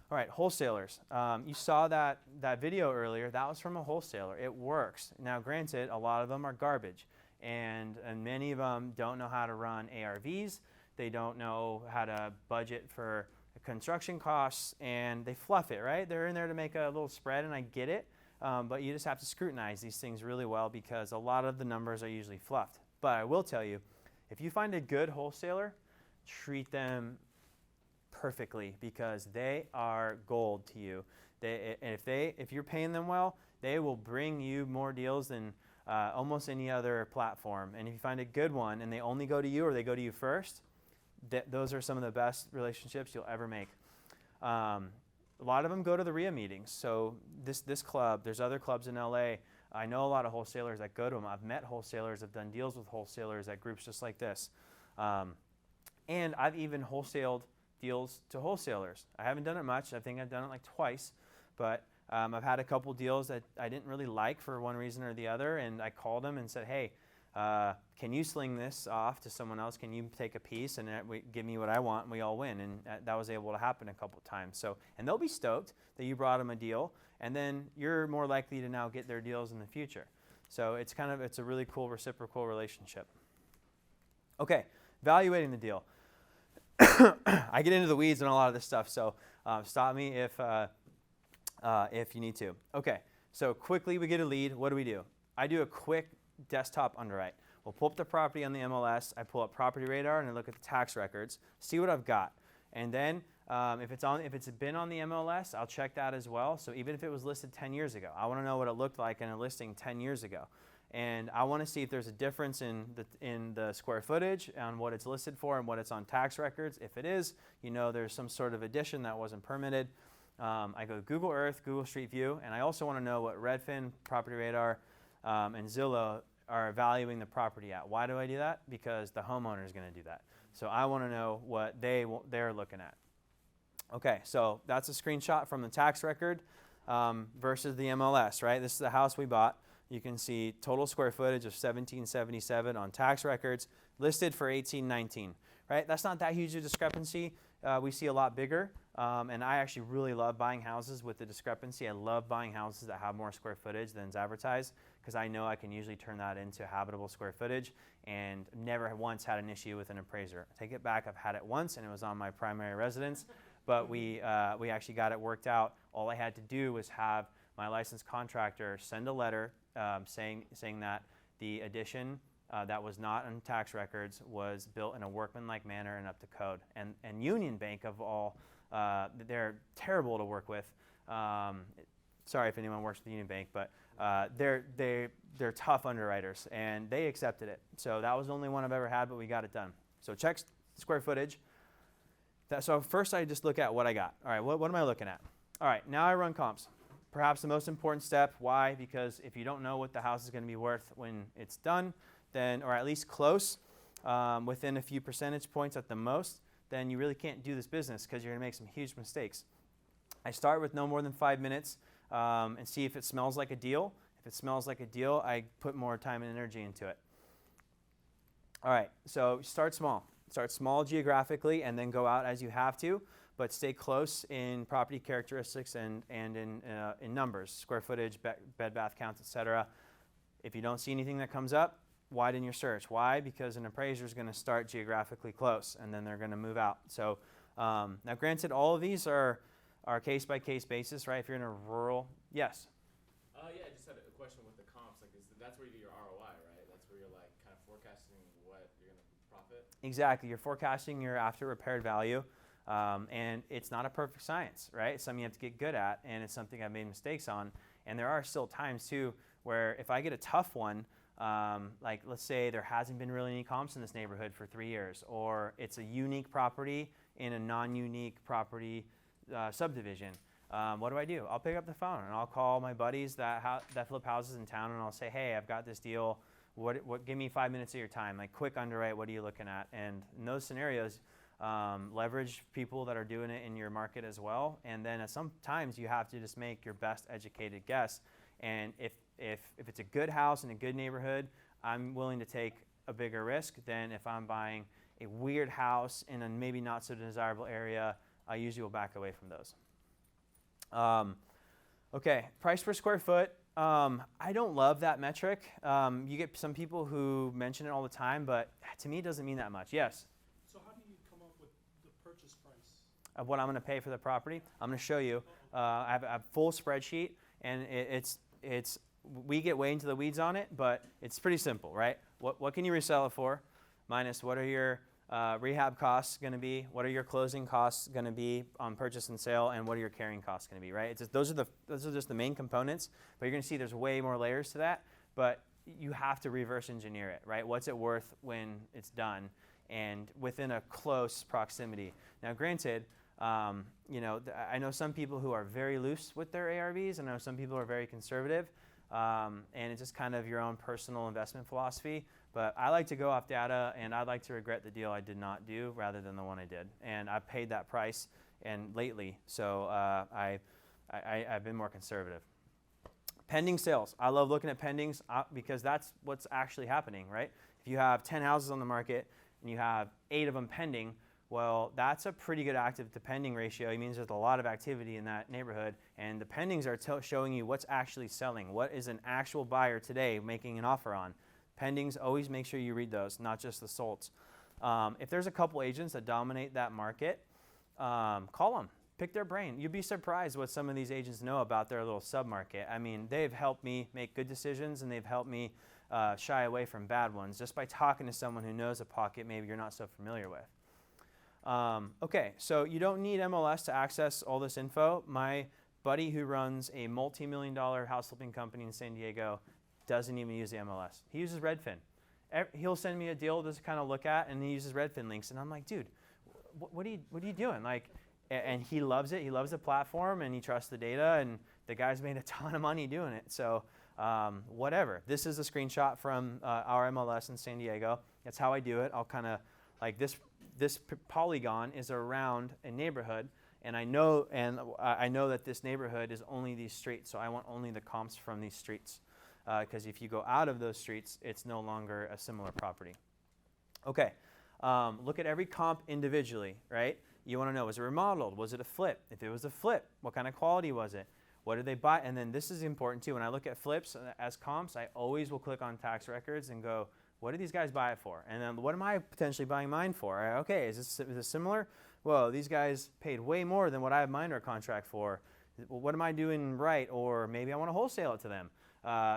All right, wholesalers. You saw that video earlier. That was from a wholesaler. It works. Now, granted, a lot of them are garbage, and many of them don't know how to run ARVs. They don't know how to budget for construction costs, and they fluff it, right? They're in there to make a little spread, and I get it, but you just have to scrutinize these things really well because a lot of the numbers are usually fluffed. But I will tell you, if you find a good wholesaler, treat them perfectly because they are gold to you. If you're paying them well, they will bring you more deals than almost any other platform. And if you find a good one and they only go to you or they go to you first, those are some of the best relationships you'll ever make. A lot of them go to the RIA meetings. So this club, there's other clubs in LA. I know a lot of wholesalers that go to them. I've met wholesalers, I've done deals with wholesalers at groups just like this. And I've even wholesaled deals to wholesalers. I haven't done it much. I think I've done it like twice, but I've had a couple deals that I didn't really like for one reason or the other, and I called them and said, hey, can you sling this off to someone else? Can you take a piece and give me what I want, and we all win? And that was able to happen a couple times. So, and they'll be stoked that you brought them a deal, and then you're more likely to now get their deals in the future. So it's a really cool reciprocal relationship. Okay, evaluating the deal. I get into the weeds on a lot of this stuff, so stop me if you need to. Okay, so quickly we get a lead. What do? I do a quick desktop underwrite. We'll pull up the property on the MLS. I pull up Property Radar and I look at the tax records, see what I've got. And then if it's been on the MLS, I'll check that as well. So even if it was listed 10 years ago, I want to know what it looked like in a listing 10 years ago. And I want to see if there's a difference in the square footage on what it's listed for and what it's on tax records. If it is, there's some sort of addition that wasn't permitted. I go to Google Earth, Google Street View, and I also want to know what Redfin, Property Radar, and Zillow are valuing the property at. Why do I do that? Because the homeowner is going to do that. So I want to know what they're looking at. Okay, so that's a screenshot from the tax record versus the MLS, right? This is the house we bought. You can see total square footage of 1777 on tax records, listed for 1819, right? That's not that huge a discrepancy. We see a lot bigger, and I actually really love buying houses with the discrepancy. I love buying houses that have more square footage than is advertised because I know I can usually turn that into habitable square footage and never once had an issue with an appraiser. I take it back, I've had it once and it was on my primary residence, but we actually got it worked out. All I had to do was have my licensed contractor send a letter saying that the addition that was not on tax records was built in a workmanlike manner and up to code. And Union Bank of all, they're terrible to work with. Sorry if anyone works with Union Bank, but they're tough underwriters, and they accepted it. So that was the only one I've ever had, but we got it done. So check square footage. So first I just look at what I got. All right, what am I looking at? All right, now I run comps. Perhaps the most important step. Why? Because if you don't know what the house is going to be worth when it's done, then, or at least close, within a few percentage points at the most, then you really can't do this business because you're going to make some huge mistakes. I start with no more than 5 minutes and see if it smells like a deal. If it smells like a deal, I put more time and energy into it. All right, so start small. Start small geographically and then go out as you have to, but stay close in property characteristics and in numbers, square footage, bed bath counts, etc. If you don't see anything that comes up, widen your search. Why? Because an appraiser is going to start geographically close and then they're going to move out. So now granted, all of these are case-by-case basis, right? If you're in a rural, yes? Yeah, I just had a question with the comps. Like, that's where you do your ROI, right? That's where you're like kind of forecasting what you're going to profit? Exactly. You're forecasting your after repaired value. And it's not a perfect science, right? It's something you have to get good at, and it's something I've made mistakes on. And there are still times, too, where if I get a tough one, like let's say there hasn't been really any comps in this neighborhood for 3 years, or it's a unique property in a non-unique property subdivision. What do? I'll pick up the phone and I'll call my buddies that flip houses in town, and I'll say, hey, I've got this deal. What? Give me 5 minutes of your time. Like, quick underwrite. What are you looking at? And in those scenarios, leverage people that are doing it in your market as well. And then sometimes you have to just make your best educated guess. And if it's a good house in a good neighborhood, I'm willing to take a bigger risk than if I'm buying a weird house in a maybe not so desirable area. I usually will back away from those. Okay, price per square foot. I don't love that metric. You get some people who mention it all the time, but to me it doesn't mean that much. Yes? So how do you come up with the purchase price? Of what I'm going to pay for the property? I'm going to show you. I have a full spreadsheet, and we get way into the weeds on it, but it's pretty simple, right? What can you resell it for? Minus what are your rehab costs going to be? What are your closing costs going to be on purchase and sale? And what are your carrying costs going to be, right? It's just, those are just the main components, but you're going to see there's way more layers to that, but you have to reverse engineer it, right? What's it worth when it's done and within a close proximity? Now, granted, I know some people who are very loose with their ARVs, and I know some people are very conservative, and it's just kind of your own personal investment philosophy. But I like to go off data, and I'd like to regret the deal I did not do rather than the one I did. And I've paid that price and lately, so I've been more conservative. Pending sales. I love looking at pendings because that's what's actually happening, right? If you have 10 houses on the market and you have 8 of them pending, well, that's a pretty good active to pending ratio. It means there's a lot of activity in that neighborhood, and the pendings are showing you what's actually selling. What is an actual buyer today making an offer on? Pendings, always make sure you read those, not just the solds. If there's a couple agents that dominate that market, call them. Pick their brain. You'd be surprised what some of these agents know about their little sub-market. I mean, they've helped me make good decisions, and they've helped me shy away from bad ones just by talking to someone who knows a pocket maybe you're not so familiar with. Okay, so you don't need MLS to access all this info. My buddy who runs a multi-million-dollar house flipping company in San Diego doesn't even use the MLS. He uses Redfin. He'll send me a deal to kind of look at, and he uses Redfin links, and I'm like, dude, what are you doing? Like, and he loves it. He loves the platform, and he trusts the data, and the guy's made a ton of money doing it. So whatever. This is a screenshot from our MLS in San Diego. That's how I do it. I'll kind of, like this polygon is around a neighborhood, and I know that this neighborhood is only these streets, so I want only the comps from these streets. Because if you go out of those streets, it's no longer a similar property. Okay, look at every comp individually, right? You want to know, was it remodeled? Was it a flip? If it was a flip, what kind of quality was it? What did they buy? And then this is important too. When I look at flips as comps, I always will click on tax records and go, what did these guys buy it for? And then what am I potentially buying mine for? Okay, is this similar? Whoa, these guys paid way more than what I have mine under contract for. What am I doing right? Or maybe I want to wholesale it to them.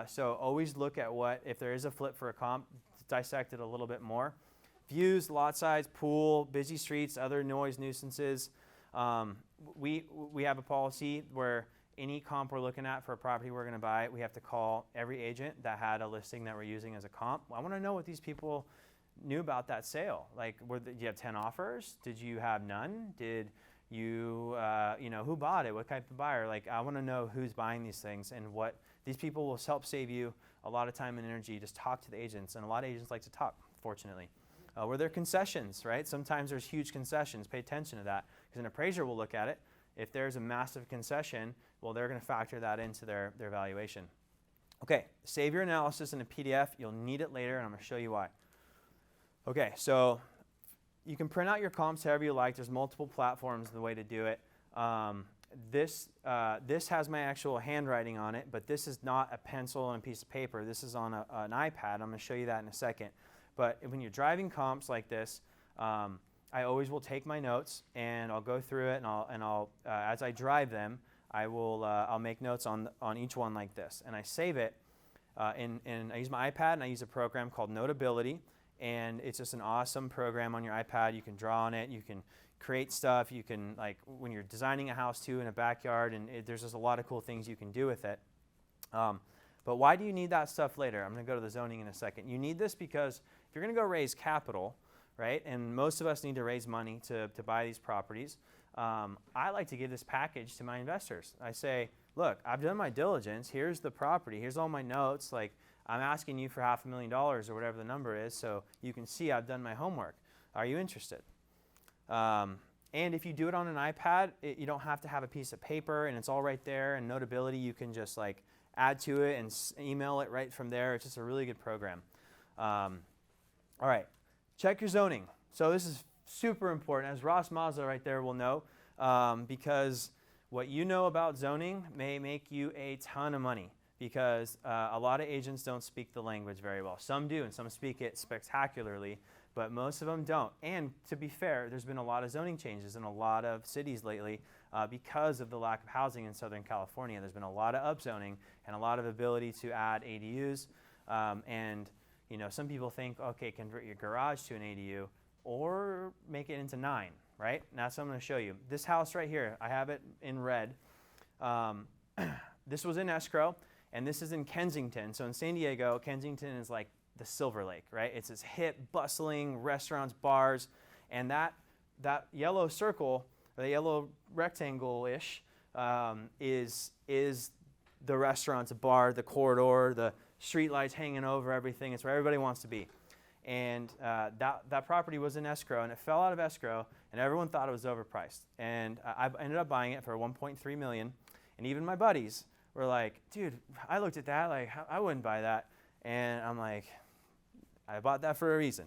So always look at if there is a flip for a comp, dissect it a little bit more. Views, lot size, pool, busy streets, other noise nuisances. We have a policy where any comp we're looking at for a property we're going to buy, we have to call every agent that had a listing that we're using as a comp. I want to know what these people knew about that sale. Like, did you have 10 offers? Did you have none? Did you, who bought it? What type of buyer? Like, I want to know who's buying these things, and what these people will help save you a lot of time and energy. Just talk to the agents, and a lot of agents like to talk, fortunately. Were there concessions, right? Sometimes there's huge concessions. Pay attention to that, because an appraiser will look at it. If there's a massive concession, well, they're going to factor that into their valuation. Okay, save your analysis in a PDF. You'll need it later, and I'm going to show you why. Okay, so you can print out your comps however you like. There's multiple platforms, the way to do it. This has my actual handwriting on it, but this is not a pencil and a piece of paper. This is on an iPad. I'm going to show you that in a second. But when you're driving comps like this, I always will take my notes, and I'll go through it, and I'll as I drive them, I'll make notes on each one like this, and I save it. And I use my iPad, and I use a program called Notability, and it's just an awesome program on your iPad. You can draw on it, you can create stuff, you can, like, when you're designing a house too in a backyard, and there's just a lot of cool things you can do with it. But why do you need that stuff later? I'm going to go to the zoning in a second. You need this because if you're going to go raise capital, right, and most of us need to raise money to buy these properties, I like to give this package to my investors. I say, look, I've done my diligence. Here's the property. Here's all my notes. Like, I'm asking you for $500,000 or whatever the number is, so you can see I've done my homework. Are you interested? And if you do it on an iPad, you don't have to have a piece of paper, and it's all right there. And Notability, you can just like add to it and email it right from there. It's just a really good program. All right, check your zoning. So this is super important, as Ross Mazza right there will know, because what you know about zoning may make you a ton of money, because a lot of agents don't speak the language very well. Some do, and some speak it spectacularly, but most of them don't. And to be fair, there's been a lot of zoning changes in a lot of cities lately because of the lack of housing in Southern California. There's been a lot of upzoning and a lot of ability to add ADUs. And some people think, okay, convert your garage to an ADU or make it into 9, right? And that's what I'm going to show you. This house right here, I have it in red. This was in escrow, and this is in Kensington. So in San Diego, Kensington is like the Silver Lake, right? It's this hip, bustling restaurants, bars, and that yellow circle, the yellow rectangle-ish, is the restaurant, the bar, the corridor, the street lights hanging over everything. It's where everybody wants to be. And that property was in escrow, and it fell out of escrow, and everyone thought it was overpriced. And I ended up buying it for $1.3 million, and even my buddies were like, dude, I looked at that, like, I wouldn't buy that. And I'm like, I bought that for a reason.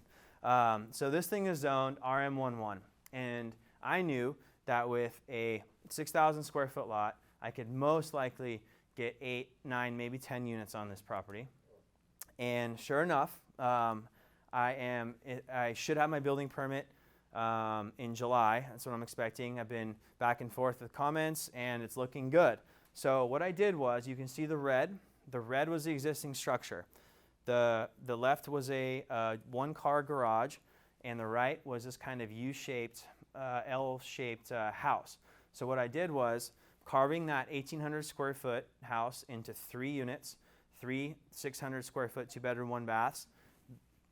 So this thing is zoned RM11, and I knew that with a 6,000 square foot lot, I could most likely get 8, 9, maybe 10 units on this property. And sure enough, I should have my building permit in July. That's what I'm expecting. I've been back and forth with comments, and it's looking good. So what I did was, you can see the red. The red was the existing structure. The left was a one-car garage, and the right was this kind of U-shaped, L-shaped house. So what I did was carving that 1,800 square foot house into 3 units, 3 600 square foot, 2-bedroom, 1-baths,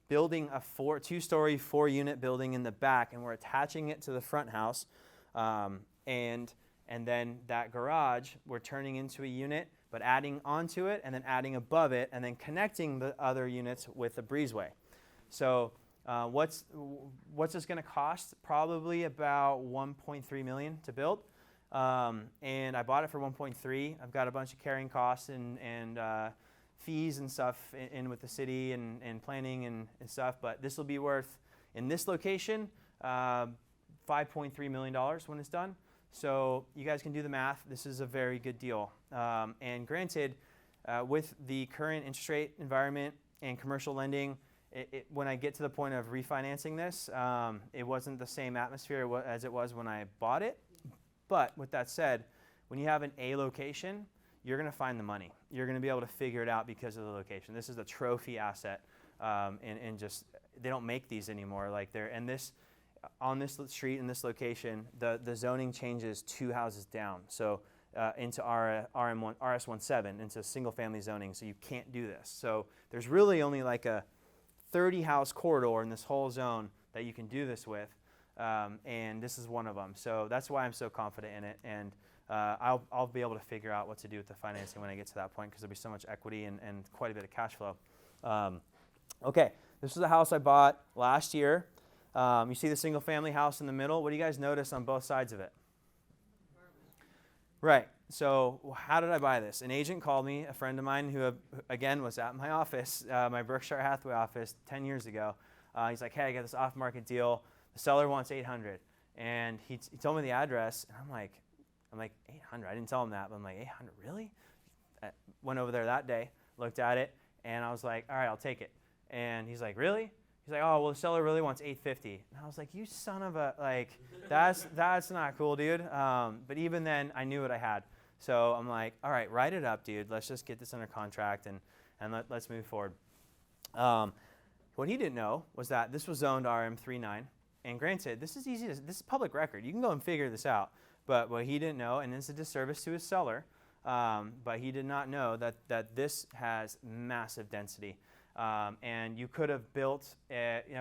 building a 2-story, 4-unit building in the back, and we're attaching it to the front house. And then that garage, we're turning into a unit, but adding onto it, and then adding above it, and then connecting the other units with a breezeway. So what's this going to cost? Probably about $1.3 million to build. And I bought it for 1.3. I've got a bunch of carrying costs and fees and stuff in with the city and planning and stuff, but this will be worth, in this location, $5.3 million when it's done. So you guys can do the math. This is a very good deal. And granted, with the current interest rate environment and commercial lending, when I get to the point of refinancing this, it wasn't the same atmosphere as it was when I bought it. But with that said, when you have an A location, you're going to find the money. You're going to be able to figure it out because of the location. This is a trophy asset, and just they don't make these anymore. Like on this street in this location, the zoning changes 2 houses down, so into RS17, into single-family zoning. So you can't do this. So there's really only like a 30-house corridor in this whole zone that you can do this with. And this is one of them. So that's why I'm so confident in it. And I'll be able to figure out what to do with the financing when I get to that point, because there'll be so much equity and quite a bit of cash flow. Okay, this is a house I bought last year. You see the single family house in the middle. What do you guys notice on both sides of it? Right. So how did I buy this? An agent called me, a friend of mine who, again, was at my office, my Berkshire Hathaway office 10 years ago. He's like, hey, I got this off-market deal. The seller wants $800, and he told me the address, and I'm like $800. I didn't tell him that, but I'm like, $800, really? I went over there that day, looked at it, and I was like, all right, I'll take it. And he's like, really? He's like, oh, well, the seller really wants $850. And I was like, you son of a, like, that's not cool, dude. But even then, I knew what I had. So I'm like, all right, write it up, dude. Let's just get this under contract and let's move forward. What he didn't know was that this was zoned RM39. And granted, this is public record. You can go and figure this out. But what he didn't know, and it's a disservice to his seller, but he did not know that this has massive density. And you could have built,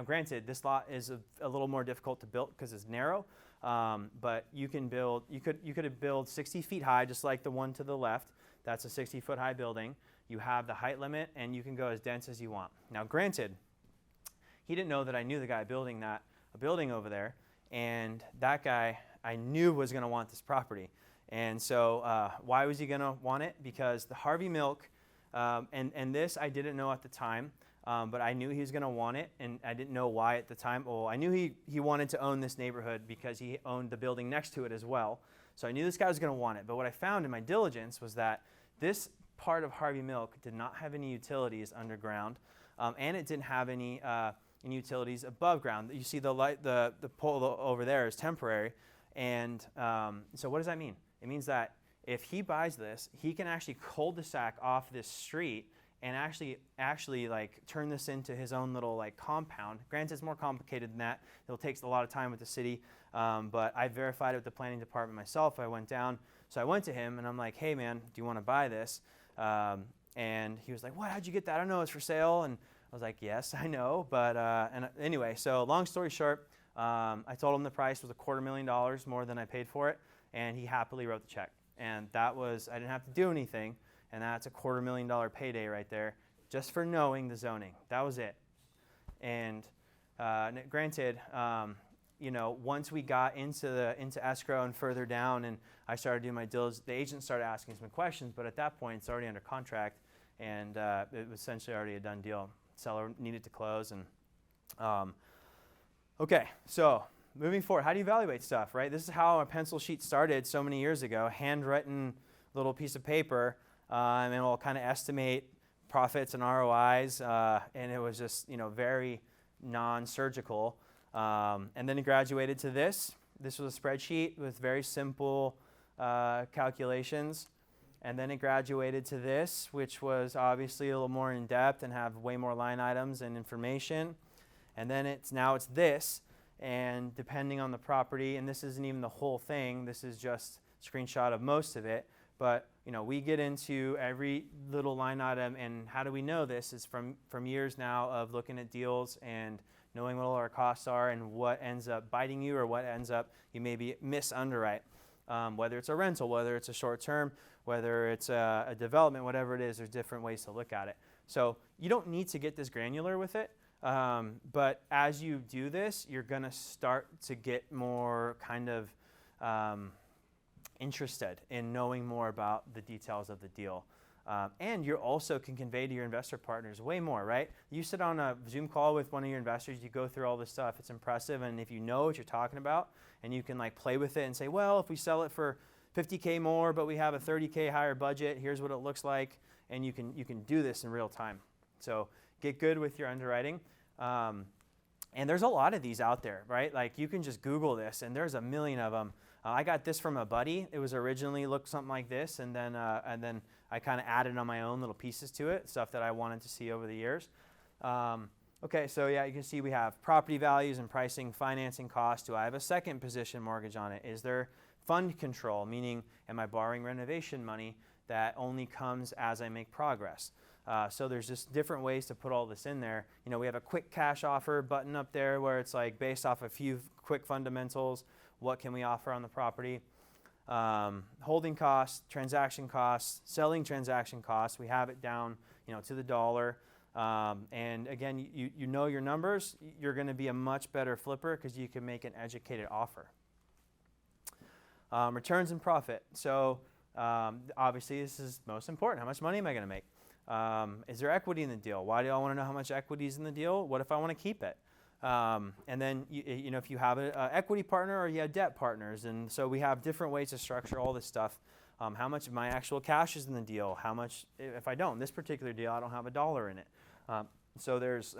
granted, this lot is a little more difficult to build because it's narrow, but you could have built 60 feet high, just like the one to the left. That's a 60-foot high building. You have the height limit, and you can go as dense as you want. Now, granted, he didn't know that I knew the guy building a building over there, and that guy I knew was going to want this property. And so why was he going to want it? Because the Harvey Milk, and this I didn't know at the time, but I knew he was going to want it, and I didn't know why at the time. Well, I knew he wanted to own this neighborhood because he owned the building next to it as well. So I knew this guy was going to want it. But what I found in my diligence was that this part of Harvey Milk did not have any utilities underground, and it didn't have any utilities above ground. You see the light, the pole over there is temporary, and so what does that mean? It means that if he buys this, he can actually cul-de-sac off this street and actually like turn this into his own little like compound. Granted, it's more complicated than that. It'll take a lot of time with the city, but I verified it with the planning department myself. I went down, so I went to him and I'm like, hey man, do you want to buy this? And he was like, what? How'd you get that? I don't know, it's for sale. And I was like, yes, I know, but anyway, so long story short, I told him the price was $250,000 more than I paid for it, and he happily wrote the check. And that was, I didn't have to do anything, and that's a $250,000 payday right there, just for knowing the zoning. That was it. And granted, once we got into escrow and further down, and I started doing my diligence, the agent started asking some questions, but at that point, it's already under contract, and it was essentially already a done deal. Seller needed to close, and okay, so moving forward, how do you evaluate stuff, right? This is how a pencil sheet started so many years ago, handwritten little piece of paper, and it'll kind of estimate profits and ROIs, and it was just very, non-surgical. And then it graduated to this. This was a spreadsheet with very simple calculations. And then it graduated to this, which was obviously a little more in depth and have way more line items and information. And then now it's this, and depending on the property, and this isn't even the whole thing, this is just a screenshot of most of it, but we get into every little line item, and how do we know this? Is from years now of looking at deals and knowing what all our costs are and what ends up biting you or what ends up you maybe misunderwrite. Whether it's a rental, whether it's a short term, whether it's a development, whatever it is, there's different ways to look at it. So you don't need to get this granular with it, but as you do this, you're going to start to get more kind of interested in knowing more about the details of the deal. And you also can convey to your investor partners way more, right? You sit on a Zoom call with one of your investors, you go through all this stuff, it's impressive, and if you know what you're talking about, and you can like play with it and say, well, if we sell it for $50K more, but we have a $30K higher budget, here's what it looks like, and you can do this in real time. So get good with your underwriting. And there's a lot of these out there, right? Like you can just Google this, and there's a million of them. I got this from a buddy. It was originally looked something like this, and then I kind of added on my own little pieces to it, stuff that I wanted to see over the years. Okay, so yeah, you can see we have property values and pricing, financing costs. Do I have a second position mortgage on it? Is there fund control, meaning am I borrowing renovation money that only comes as I make progress? So there's just different ways to put all this in there. We have a quick cash offer button up there where it's like based off a few quick fundamentals, what can we offer on the property? Holding costs, transaction costs, selling transaction costs. We have it down, to the dollar. And again, you know your numbers. You're going to be a much better flipper because you can make an educated offer. Returns and profit. So obviously this is most important. How much money am I going to make? Is there equity in the deal? Why do I want to know how much equity is in the deal? What if I want to keep it? And then, if you have an equity partner or you have debt partners. And so we have different ways to structure all this stuff. How much of my actual cash is in the deal? How much, if I don't, this particular deal, I don't have $1 in it. So there's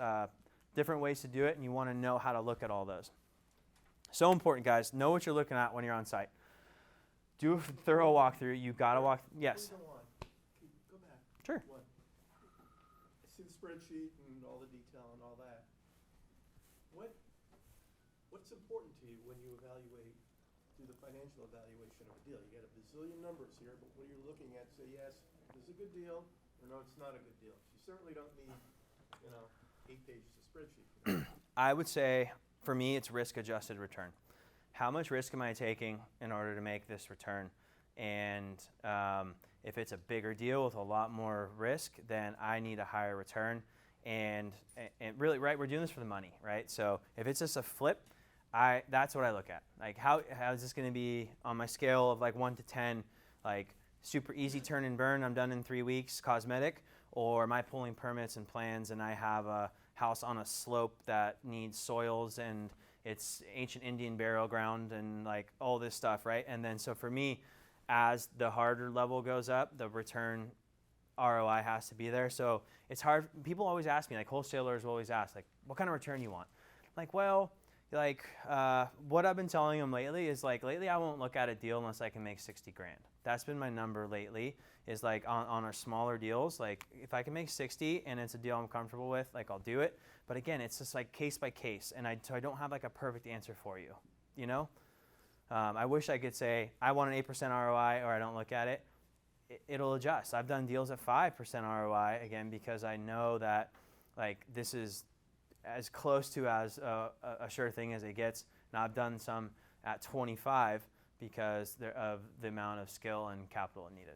different ways to do it, and you want to know how to look at all those. So important, guys. Know what you're looking at when you're on site. Do a thorough walkthrough. You've got to walk. Yes. Go back. Sure. One. I see the spreadsheet and all the detail and all that. What's important to you when you do the financial evaluation of a deal? You got a bazillion numbers here, but what are you looking at? Say, yes, this is a good deal, or no, it's not a good deal. You certainly don't need, 8 pages of spreadsheet. I would say, for me, it's risk-adjusted return. How much risk am I taking in order to make this return? And if it's a bigger deal with a lot more risk, then I need a higher return. And really, right, we're doing this for the money, right? So if it's just a flip, that's what I look at. Like, how is this going to be on my scale of like 1 to 10, like super easy turn and burn, I'm done in 3 weeks, cosmetic, or am I pulling permits and plans and I have a house on a slope that needs soils and it's ancient Indian burial ground and like all this stuff, right? And then so for me, as the harder level goes up, the return ROI has to be there. So it's hard. People always ask me, like wholesalers will always ask, like, what kind of return you want? Like, well, what I've been telling them lately is like, lately I won't look at a deal unless I can make 60 grand. That's been my number lately, is like on our smaller deals, like if I can make 60 and it's a deal I'm comfortable with, like I'll do it. But again, it's just like case by case. And so I don't have like a perfect answer for you, I wish I could say, I want an 8% ROI or I don't look at it. It'll adjust. I've done deals at 5% ROI, again, because I know that like this is as close to as a sure thing as it gets. Now I've done some at 25 because of the amount of skill and capital needed.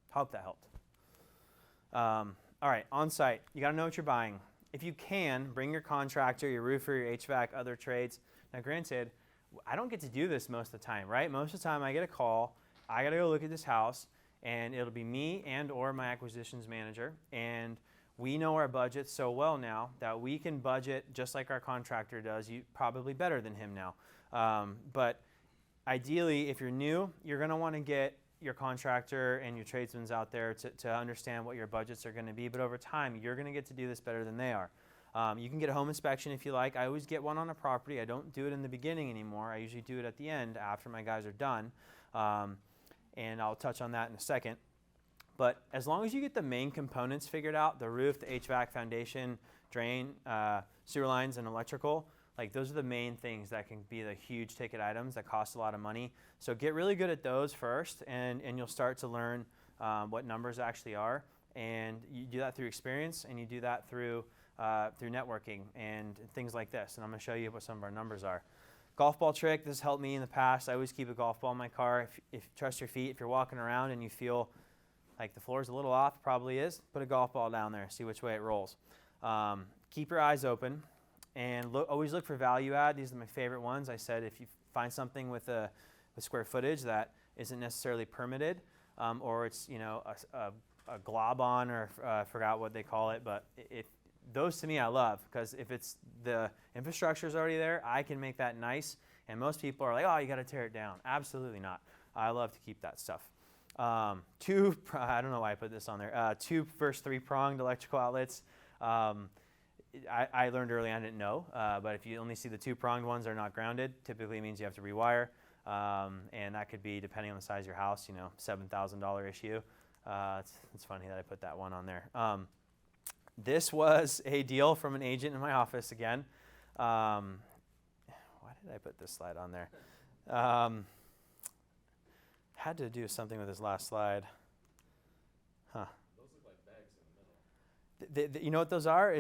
Hope that helped. All right, on site, you got to know what you're buying. If you can, bring your contractor, your roofer, your HVAC, other trades. Now granted, I don't get to do this most of the time, right? Most of the time I get a call, I got to go look at this house, and it'll be me and or my acquisitions manager, and we know our budget so well now that we can budget just like our contractor does, probably better than him now. But ideally, if you're new, you're going to want to get your contractor and your tradesmen out there to understand what your budgets are going to be. But over time, you're going to get to do this better than they are. You can get a home inspection if you like. I always get one on a property. I don't do it in the beginning anymore. I usually do it at the end after my guys are done. And I'll touch on that in a second. But as long as you get the main components figured out, the roof, the HVAC, foundation, drain, sewer lines, and electrical, like those are the main things that can be the huge ticket items that cost a lot of money. So get really good at those first, and you'll start to learn what numbers actually are. And you do that through experience, and you do that through networking and things like this. And I'm going to show you what some of our numbers are. Golf ball trick, this has helped me in the past. I always keep a golf ball in my car. If you trust your feet, if you're walking around and you feel like the floor's a little off, probably is, put a golf ball down there, see which way it rolls. Keep your eyes open, and always look for value add. These are my favorite ones. I said if you find something with a square footage that isn't necessarily permitted, or it's a glob on, or I forgot what they call it, but those to me I love, because if it's the infrastructure's already there, I can make that nice. And most people are like, oh, you got to tear it down. Absolutely not. I love to keep that stuff. I don't know why I put this on there. 2 versus 3-pronged electrical outlets. I learned early on, I didn't know, but if you only see the 2-pronged ones, they're not grounded. Typically it means you have to rewire, and that could be, depending on the size of your house, $7,000 issue. It's funny that I put that one on there. This was a deal from an agent in my office again. Why did I put this slide on there? Had to do something with this last slide. Huh. Those look like bags in the middle. You know what those are?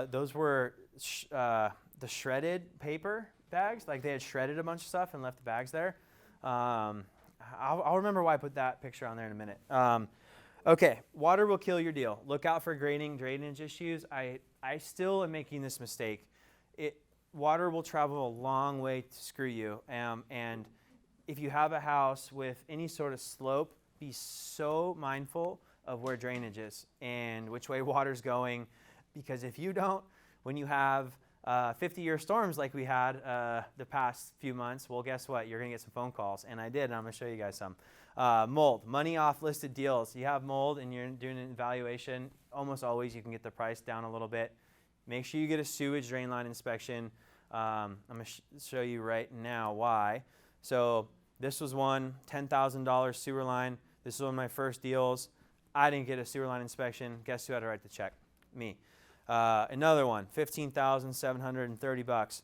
Those were the shredded paper bags. Like they had shredded a bunch of stuff and left the bags there. I'll remember why I put that picture on there in a minute. Okay, water will kill your deal. Look out for drainage issues. I still am making this mistake. Water will travel a long way to screw you. And if you have a house with any sort of slope, be so mindful of where drainage is and which way water's going. Because if you don't, when you have 50-year storms like we had the past few months, well, guess what? You're going to get some phone calls. And I did, and I'm going to show you guys some. Mold, money off listed deals. You have mold and you're doing an evaluation, almost always you can get the price down a little bit. Make sure you get a sewage drain line inspection. I'm going to show you right now why. So this was one, $10,000 sewer line. This was one of my first deals. I didn't get a sewer line inspection. Guess who had to write the check? Me. Another one, $15,730.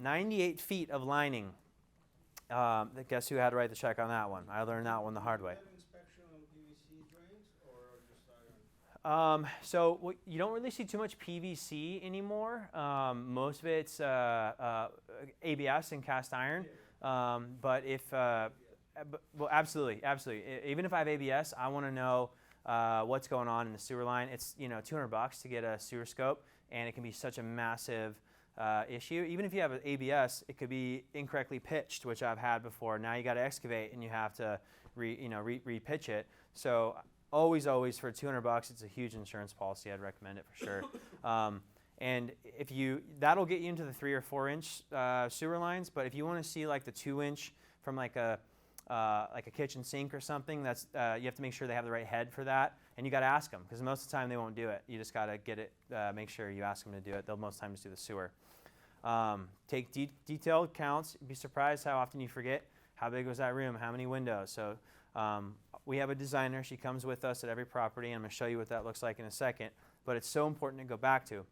98 feet of lining. Guess who had to write the check on that one? I learned that one the hard way. Inspection on PVC drains or just iron? So you don't really see too much PVC anymore. Most of it's ABS and cast iron. But absolutely. Even if I have ABS, I want to know what's going on in the sewer line. It's $200 to get a sewer scope, and it can be such a massive issue. Even if you have an ABS, it could be incorrectly pitched, which I've had before. Now you got to excavate and you have to re-pitch it. So always for $200, it's a huge insurance policy. I'd recommend it for sure. And that'll get you into the 3 or 4 inch sewer lines. But if you want to see like the 2 inch from like a kitchen sink or something, that's you have to make sure they have the right head for that, and you got to ask them, because most of the time they won't do it. You just got to get it. Make sure you ask them to do it. They'll most times do the sewer. Take detailed counts. You'd be surprised how often you forget how big was that room, how many windows. So we have a designer. She comes with us at every property, and I'm going to show you what that looks like in a second. But it's so important to go back to.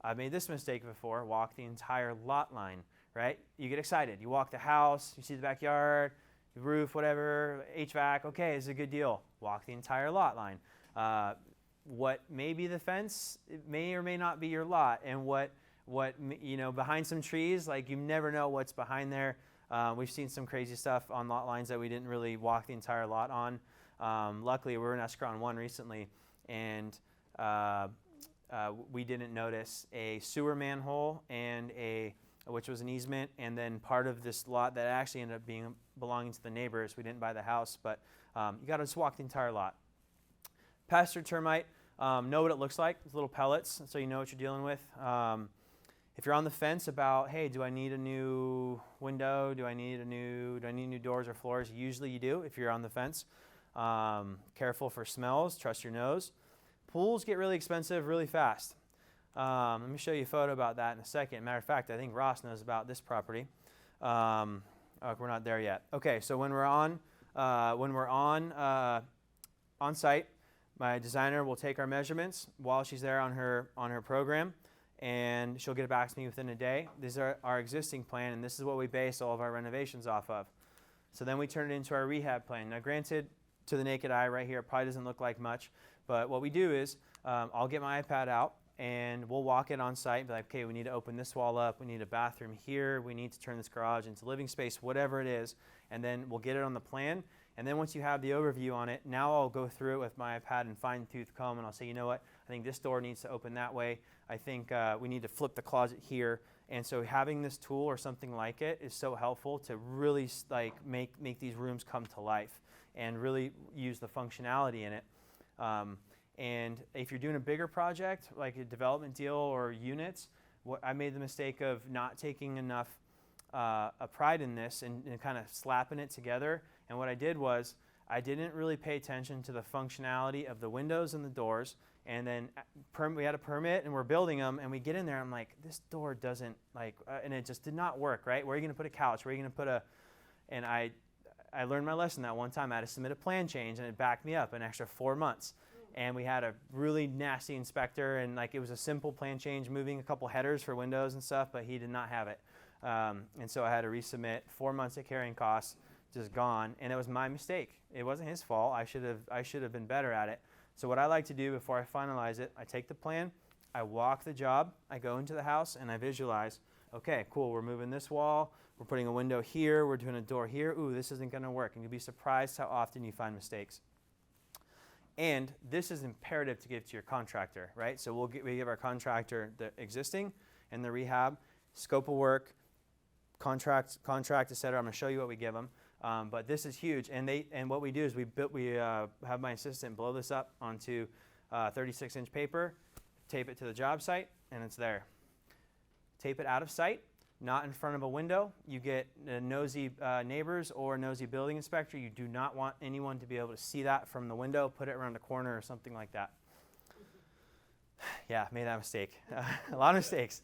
I've made this mistake before. Walk the entire lot line. Right? You get excited. You walk the house. You see the backyard. The roof, whatever, HVAC, okay, it's a good deal. Walk the entire lot line. What may be the fence, it may or may not be your lot. And what behind some trees, like you never know what's behind there. We've seen some crazy stuff on lot lines that we didn't really walk the entire lot on. Luckily, we were in escrow on one recently, and we didn't notice a sewer manhole and which was an easement, and then part of this lot that actually ended up belonging to the neighbors. We didn't buy the house, but you got to just walk the entire lot. Pest or termite, know what it looks like. It's little pellets, so you know what you're dealing with. If you're on the fence about, hey, do I need a new window? Do I need new doors or floors? Usually you do if you're on the fence. Careful for smells. Trust your nose. Pools get really expensive really fast. Let me show you a photo about that in a second. Matter of fact, I think Ross knows about this property. Oh, we're not there yet. Okay, so when we're on site, my designer will take our measurements while she's there on her program, and she'll get it back to me within a day. These are our existing plan, and this is what we base all of our renovations off of. So then we turn it into our rehab plan. Now, granted, to the naked eye right here, it probably doesn't look like much, but what we do is I'll get my iPad out, and we'll walk it on site and be like, okay, we need to open this wall up, we need a bathroom here, we need to turn this garage into living space, whatever it is, and then we'll get it on the plan. And then once you have the overview on it, now I'll go through it with my iPad and fine-tooth comb, and I'll say, you know what, I think this door needs to open that way. I think we need to flip the closet here. And so having this tool or something like it is so helpful to really make these rooms come to life and really use the functionality in it. And if you're doing a bigger project, like a development deal or units, I made the mistake of not taking enough pride in this and kind of slapping it together. And what I did was I didn't really pay attention to the functionality of the windows and the doors. And then we had a permit and we're building them, and we get in there, I'm like, this door doesn't and it just did not work, right? Where are you going to put a couch? Where are you going to put and I learned my lesson that one time. I had to submit a plan change, and it backed me up an extra 4 months. And we had a really nasty inspector, and it was a simple plan change, moving a couple headers for windows and stuff, but he did not have it. And so I had to resubmit. 4 months of carrying costs, just gone, and it was my mistake. It wasn't his fault. I should have been better at it. So what I like to do before I finalize it, I take the plan, I walk the job, I go into the house, and I visualize, okay, cool, we're moving this wall, we're putting a window here, we're doing a door here, ooh, this isn't going to work. And you'll be surprised how often you find mistakes. And this is imperative to give to your contractor, right? So we give our contractor the existing and the rehab, scope of work, contract, etc. I'm going to show you what we give them. But this is huge, and what we do is we have my assistant blow this up onto 36-inch paper, tape it to the job site, and it's there. Tape it out of sight, not in front of a window. You get nosy neighbors or nosy building inspector. You do not want anyone to be able to see that from the window. Put it around the corner or something like that. Yeah, made that mistake. A lot of mistakes.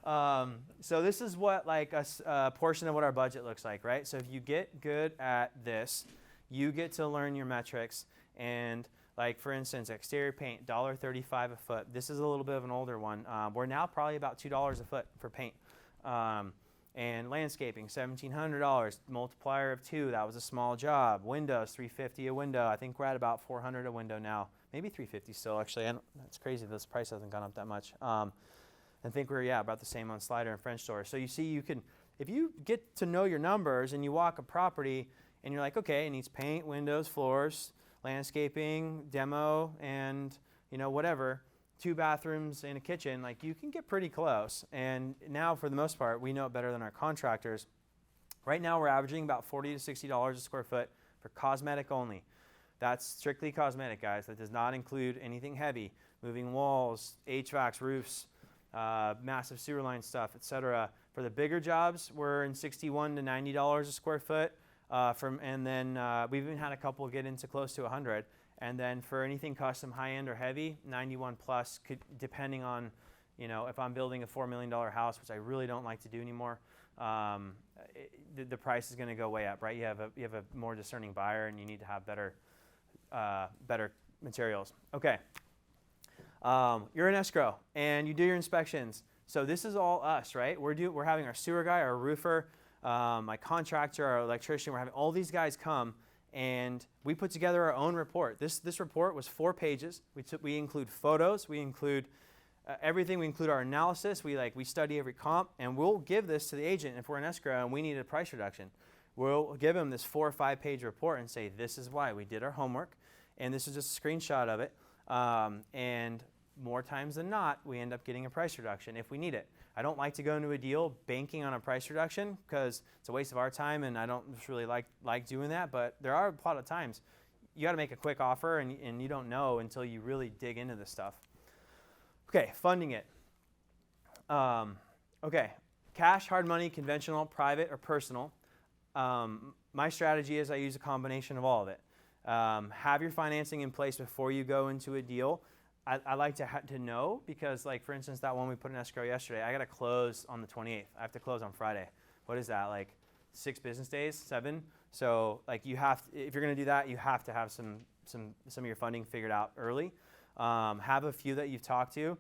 So this is what a portion of what our budget looks like, right? So if you get good at this, you get to learn your metrics. And for instance, exterior paint, $1.35 a foot. This is a little bit of an older one. We're now probably about $2 a foot for paint. And landscaping, $1,700. Multiplier of 2, that was a small job. Windows, $350 a window. I think we're at about $400 a window now. Maybe $350 still, actually. That's crazy. This price hasn't gone up that much. I think we're about the same on slider and French door. So you see, you can, if you get to know your numbers and you walk a property and you're like, okay, it needs paint, windows, floors, landscaping, demo, and whatever, 2 bathrooms and a kitchen, you can get pretty close. And now, for the most part, we know it better than our contractors. Right now, we're averaging about $40 to $60 a square foot for cosmetic only. That's strictly cosmetic, guys. That does not include anything heavy, moving walls, HVACs, roofs, massive sewer line stuff, etc. For the bigger jobs, we're in $61 to $90 a square foot. And then we've even had a couple get into close to 100. And then for anything custom, high-end or heavy, 91 plus, depending on, if I'm building a $4 million house, which I really don't like to do anymore, the price is going to go way up, right? You have a more discerning buyer, and you need to have better materials. Okay. You're in escrow, and you do your inspections. So this is all us, right? We're having our sewer guy, our roofer, my contractor, our electrician. We're having all these guys come, and we put together our own report. This report was 4 pages. We include photos. We include everything. We include our analysis. We study every comp, and we'll give this to the agent if we're in escrow and we need a price reduction. We'll give him this 4 or 5 page report and say, this is why we did our homework, and this is just a screenshot of it. And more times than not, we end up getting a price reduction if we need it. I don't like to go into a deal banking on a price reduction because it's a waste of our time, and I don't really like doing that. But there are a lot of times you got to make a quick offer, and you don't know until you really dig into this stuff. Okay, funding it. Okay, cash, hard money, conventional, private, or personal. My strategy is I use a combination of all of it. Have your financing in place before you go into a deal. I like to know because, like, for instance, that one we put in escrow yesterday, I got to close on the 28th. I have to close on Friday. What is that, like 6 business days, 7? So, like, you have to, if you're going to do that, you have to have some of your funding figured out early. Have a few that you've talked to,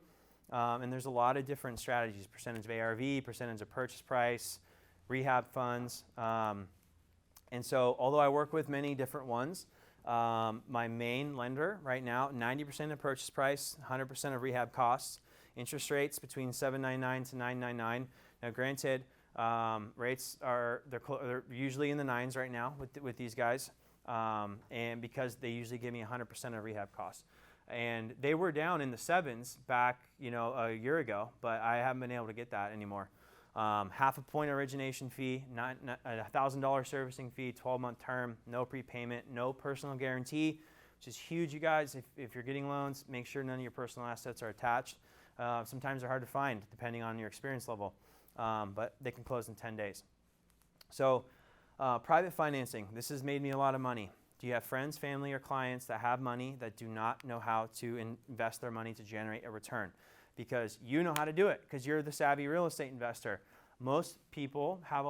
and there's a lot of different strategies: percentage of ARV, percentage of purchase price, rehab funds. And so, although I work with many different ones, my main lender right now, 90% of purchase price, 100% of rehab costs, interest rates between 7.99 to 9.99. Now, granted, rates are they're usually in the 9s right now with these guys, and because they usually give me 100% of rehab costs, and they were down in the 7s back a year ago, but I haven't been able to get that anymore. Half a point origination fee, $1,000 servicing fee, 12-month term, no prepayment, no personal guarantee, which is huge, you guys. If you're getting loans, make sure none of your personal assets are attached. Sometimes they're hard to find depending on your experience level, but they can close in 10 days. So private financing, this has made me a lot of money. Do you have friends, family, or clients that have money that do not know how to invest their money to generate a return? Because you know how to do it, because you're the savvy real estate investor. Most people have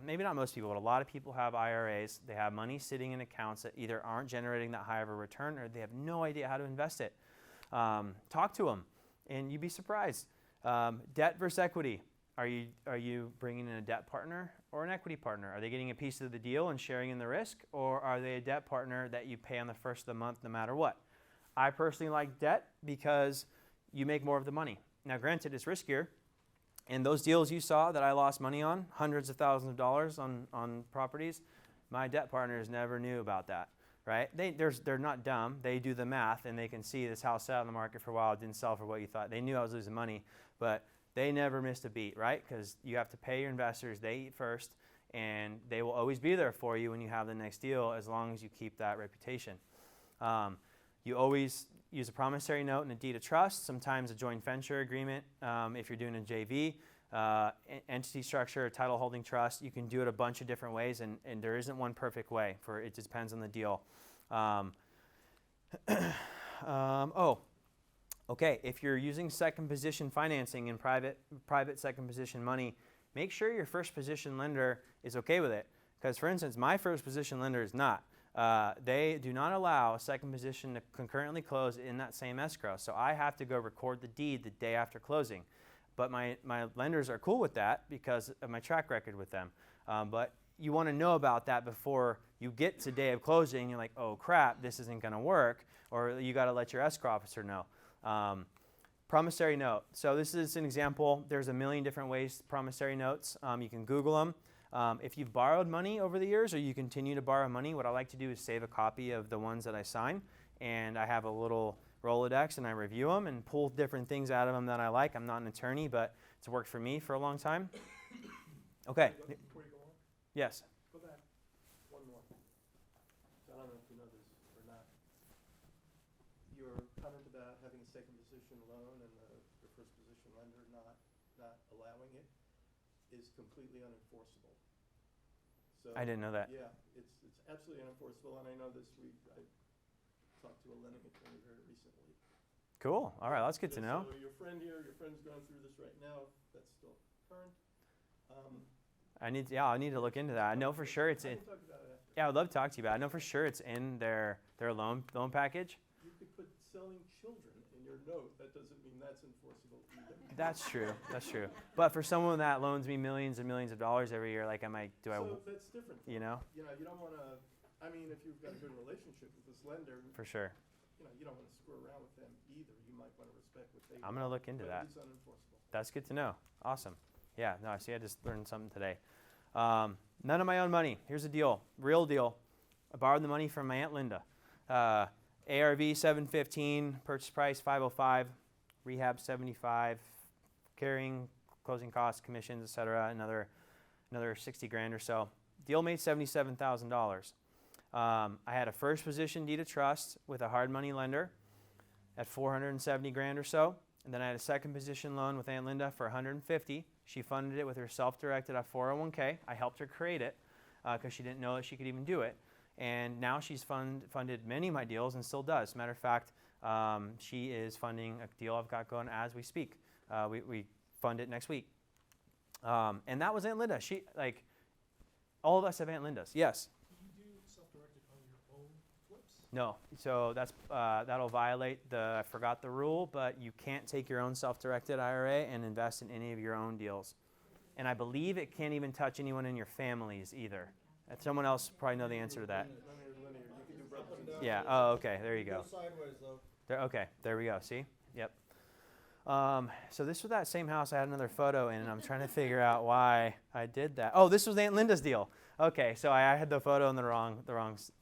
maybe not most people, but a lot of people have IRAs. They have money sitting in accounts that either aren't generating that high of a return or they have no idea how to invest it. Talk to them, and you'd be surprised. Debt versus equity. Are you bringing in a debt partner or an equity partner? Are they getting a piece of the deal and sharing in the risk, or are they a debt partner that you pay on the first of the month no matter what? I personally like debt because you make more of the money. Now, granted, it's riskier, and those deals you saw that I lost money on, hundreds of thousands of dollars on properties, my debt partners never knew about that, right? They're not dumb. They do the math, and they can see this house sat on the market for a while, it didn't sell for what you thought. They knew I was losing money, but they never missed a beat, right? Because you have to pay your investors. They eat first, and they will always be there for you when you have the next deal as long as you keep that reputation. You always use a promissory note and a deed of trust, sometimes a joint venture agreement if you're doing a JV, entity structure, a title holding trust. You can do it a bunch of different ways, and there isn't one perfect way. It just depends on the deal. Okay, if you're using second position financing and private second position money, make sure your first position lender is okay with it. Because, for instance, my first position lender is not. They do not allow a second position to concurrently close in that same escrow. So I have to go record the deed the day after closing. But my lenders are cool with that because of my track record with them. But you want to know about that before you get to day of closing. You're like, oh crap, this isn't going to work. Or you got to let your escrow officer know. Promissory note. So this is an example. There's a million different ways promissory notes. You can Google them. If you've borrowed money over the years or you continue to borrow money, what I like to do is save a copy of the ones that I sign, and I have a little Rolodex and I review them and pull different things out of them that I like. I'm not an attorney, but it's worked for me for a long time. Okay. Before you go on, Yes. go back one more. I don't know if you know this or not. Your comment about having a second position loan and the first position lender not allowing it is completely unenforceable. So I didn't know that. Yeah, it's absolutely unenforceable, and I know this week I talked to a lending attorney very recently. Cool. All right, that's good to know. So your friend's going through this right now. That's still current. I need to look into that. I know for sure it's in. I can talk about it after. Yeah, I would love to talk to you about it. I know for sure it's in their loan package. You could put selling children in your note. That doesn't mean that's enforceable either. That's true. That's true. But for someone that loans me millions and millions of dollars every year, like, So that's different. you know? You don't want to. I mean, if you've got a good relationship with this lender, For sure. you don't want to screw around with them either. You might want to respect what they. I'm gonna look into that. It's unenforceable. That's good to know. Awesome. Yeah, no, see, I just learned something today. None of my own money. Here's the deal. Real deal. I borrowed the money from my Aunt Linda. ARV $715, purchase price $505, rehab $75, carrying, closing costs, commissions, etc. Another $60,000 or so. Deal made $77,000. I had a first position deed of trust with a hard money lender at $470,000 or so. And then I had a second position loan with Aunt Linda for $150,000. She funded it with her self-directed 401k. I helped her create it because she didn't know that she could even do it. And now she's funded many of my deals and still does. Matter of fact, She is funding a deal I've got going as we speak. We fund it next week. And that was Aunt Linda. She, like, all of us have Aunt Lindas. Yes? Do you do self-directed on your own flips? No. So that's that'll violate the, I forgot the rule, but you can't take your own self-directed IRA and invest in any of your own deals. And I believe it can't even touch anyone in your families either. And someone else probably know the answer to that. Linear. You can do brothers and sisters. Yeah. Oh, okay. There you go. Sideways though. Okay. There we go. See? Yep. So this was that same house I had another photo in, and I'm trying to figure out why I did that. Oh, this was Aunt Linda's deal. Okay, so I had the photo in the wrong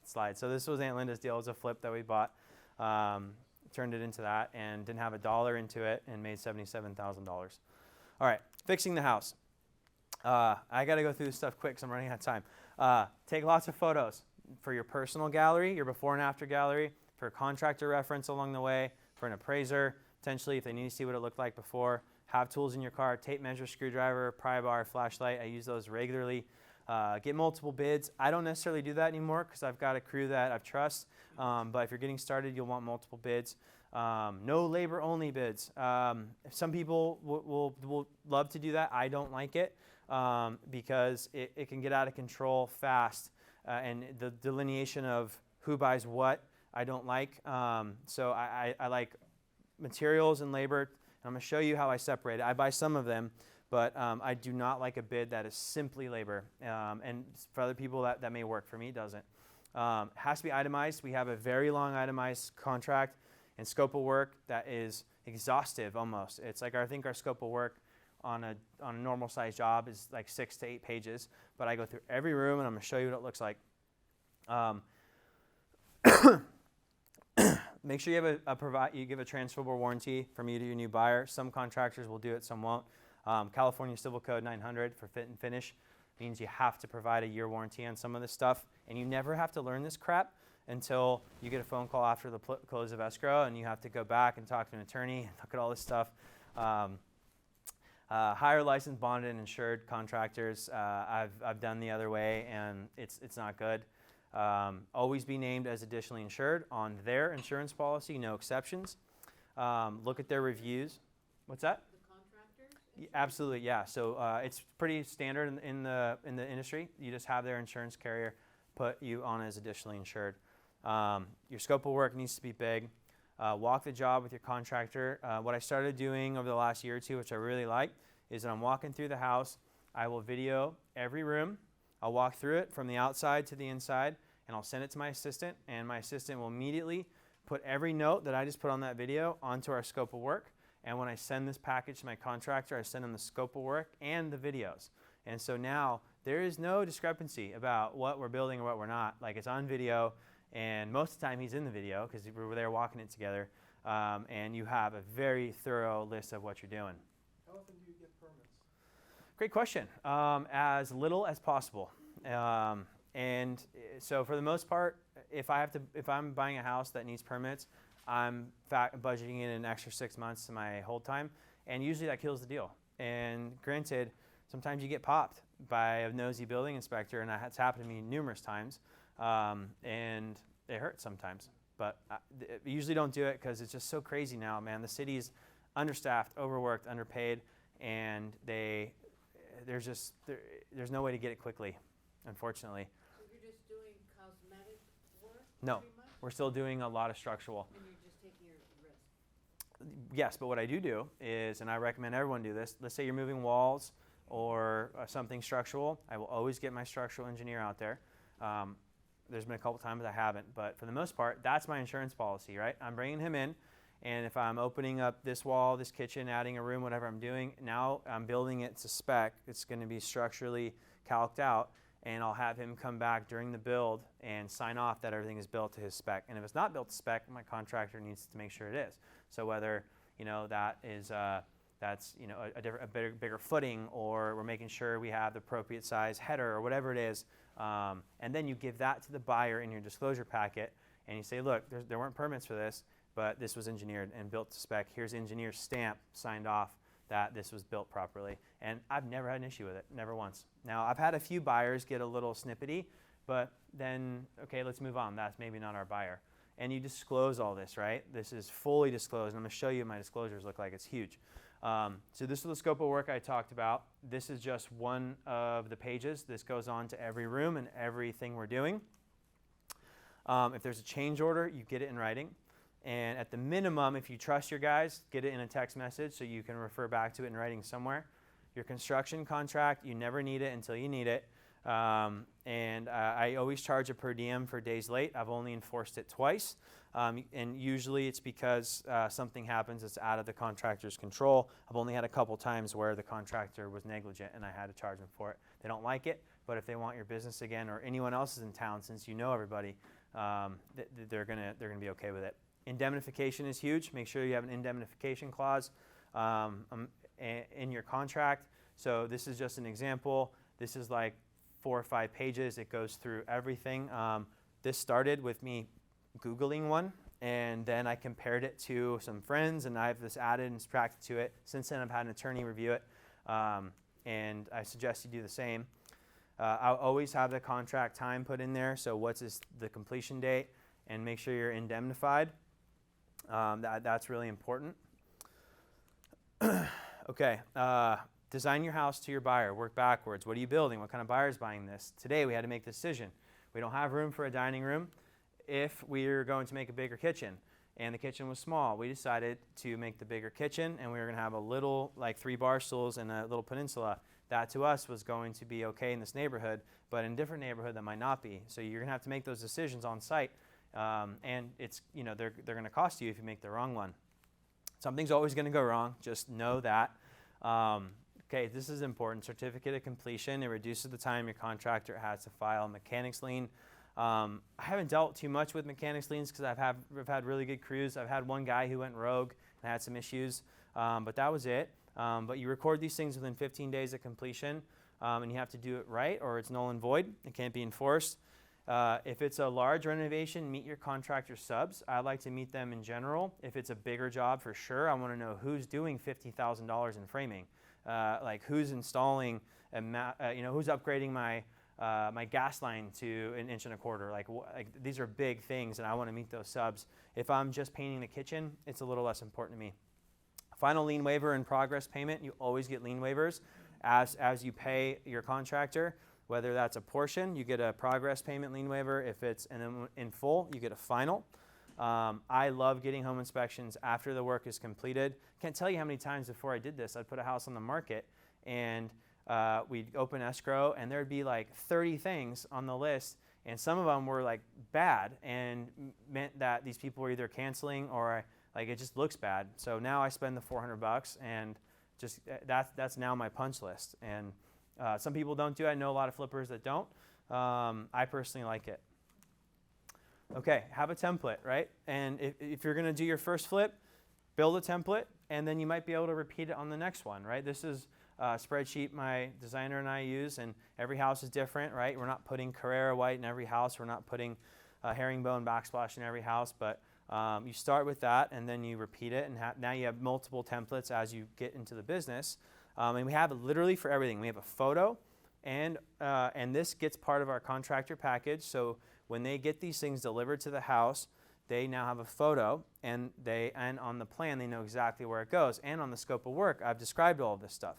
slide. So this was Aunt Linda's deal. It was a flip that we bought, turned it into that, and didn't have a dollar into it, and made $77,000. All right, fixing the house. I got to go through this stuff quick because I'm running out of time. Take lots of photos for your personal gallery, your before and after gallery, for contractor reference along the way, for an appraiser, potentially if they need to see what it looked like before. Have tools in your car, tape measure, screwdriver, pry bar, flashlight. I use those regularly. Get multiple bids. I don't necessarily do that anymore because I've got a crew that I trust. But if you're getting started, you'll want multiple bids. No labor-only bids. Some people will love to do that. I don't like it because it can get out of control fast. And the delineation of who buys what, I don't like. So I like materials and labor. And I'm going to show you how I separate it. I buy some of them, but I do not like a bid that is simply labor. And for other people, that may work. For me, it doesn't. Has to be itemized. We have a very long itemized contract and scope of work that is exhaustive almost. It's like I think our scope of work on a normal size job is like 6 to 8 pages, but I go through every room and I'm going to show you what it looks like. Make sure you have you give a transferable warranty from you to your new buyer. Some contractors will do it, some won't. California Civil Code 900 for fit and finish means you have to provide a year warranty on some of this stuff, and you never have to learn this crap until you get a phone call after the close of escrow, and you have to go back and talk to an attorney and look at all this stuff. Hire licensed, bonded, and insured contractors. I've done the other way, and it's not good. Always be named as additionally insured on their insurance policy, no exceptions. Look at their reviews. What's that? The contractors? Absolutely, yeah. So it's pretty standard in the industry. You just have their insurance carrier put you on as additionally insured. Your scope of work needs to be big. Walk the job with your contractor. What I started doing over the last year or two, which I really like, is that I'm walking through the house. I will video every room. I'll walk through it from the outside to the inside, and I'll send it to my assistant, and my assistant will immediately put every note that I just put on that video onto our scope of work. And when I send this package to my contractor, I send them the scope of work and the videos. And so now there is no discrepancy about what we're building or what we're not. Like, it's on video, and most of the time he's in the video because we were there walking it together. And you have a very thorough list of what you're doing. How often do you get permits? Great question. As little as possible. And so for the most part, if I'm buying a house that needs permits, I'm budgeting in an extra 6 months to my hold time, and usually that kills the deal. And granted, sometimes you get popped by a nosy building inspector, and that's happened to me numerous times, and it hurts sometimes. But I usually don't do it because it's just so crazy now, man. The city's understaffed, overworked, underpaid, and there's no way to get it quickly, unfortunately. So you're just doing cosmetic work? No, pretty much? we're still doing a lot of structural. And you're just taking your risk? Yes, but what I do is, and I recommend everyone do this, let's say you're moving walls or something structural, I will always get my structural engineer out there. There's been a couple times I haven't, but for the most part, that's my insurance policy, right? I'm bringing him in, and if I'm opening up this wall, this kitchen, adding a room, whatever I'm doing, now I'm building it to spec. It's going to be structurally calced out, and I'll have him come back during the build and sign off that everything is built to his spec. And if it's not built to spec, my contractor needs to make sure it is. So whether that is that's a bigger footing, or we're making sure we have the appropriate size header or whatever it is, and then you give that to the buyer in your disclosure packet, and you say, look, there weren't permits for this, but this was engineered and built to spec. Here's the engineer's stamp signed off that this was built properly. And I've never had an issue with it, never once. Now, I've had a few buyers get a little snippety, but then, okay, let's move on. That's maybe not our buyer. and you disclose all this, right? This is fully disclosed, and I'm going to show you what my disclosures look like. It's huge. So this is the scope of work I talked about. This is just one of the pages. This goes on to every room and everything we're doing. If there's a change order, you get it in writing. And at the minimum, if you trust your guys, get it in a text message so you can refer back to it in writing somewhere. Your construction contract, you never need it until you need it. I always charge a per diem for days late. I've only enforced it twice. And usually it's because something happens that's out of the contractor's control. I've only had a couple times where the contractor was negligent and I had to charge them for it. They don't like it, but if they want your business again or anyone else is in town, since you know everybody, they're gonna be okay with it. Indemnification is huge. Make sure you have an indemnification clause in your contract. So this is just an example. This is like 4 or 5 pages. It goes through everything. This started with me Googling one, and then I compared it to some friends, and I have this added and subtracted to it. Since then, I've had an attorney review it, and I suggest you do the same. I'll always have the contract time put in there, so what's the completion date, and make sure you're indemnified. That's really important. Okay, design your house to your buyer. Work backwards. What are you building? What kind of buyer is buying this? Today, we had to make the decision. We don't have room for a dining room. If we're going to make a bigger kitchen, and the kitchen was small, we decided to make the bigger kitchen, and we were going to have a little, like 3 bar stools and a little peninsula. That to us was going to be okay in this neighborhood, but in a different neighborhood that might not be. So you're going to have to make those decisions on site, and it's, they're going to cost you if you make the wrong one. Something's always going to go wrong. Just know that. Okay, this is important. Certificate of completion. It reduces the time your contractor has to file a mechanics lien. I haven't dealt too much with mechanics liens because I've had really good crews. I've had one guy who went rogue and had some issues, but that was it. But you record these things within 15 days of completion, and you have to do it right or it's null and void. It can't be enforced. If it's a large renovation, meet your contractor subs. I like to meet them in general. If it's a bigger job, for sure, I want to know who's doing $50,000 in framing, like who's installing, who's upgrading my gas line to 1.25 inches. Like these are big things, and I want to meet those subs. If I'm just painting the kitchen, it's a little less important to me. Final lien waiver and progress payment. You always get lien waivers as you pay your contractor. Whether that's a portion, you get a progress payment lien waiver. If it's in full, you get a final. I love getting home inspections after the work is completed. Can't tell you how many times before I did this, I'd put a house on the market, and we'd open escrow, and there'd be like 30 things on the list, and some of them were like bad and meant that these people were either canceling or like it just looks bad. So now I spend the $400, and just that's now my punch list. And some people don't do it. I know a lot of flippers that don't. I personally like it. Okay, have a template, right? And if you're going to do your first flip, build a template, and then you might be able to repeat it on the next one, right? This is a spreadsheet my designer and I use, and every house is different, right? We're not putting Carrara white in every house. We're not putting herringbone backsplash in every house, but you start with that, and then you repeat it, and now you have multiple templates as you get into the business. And we have it literally for everything. We have a photo, and this gets part of our contractor package. So when they get these things delivered to the house, they now have a photo, and on the plan they know exactly where it goes. And on the scope of work, I've described all of this stuff.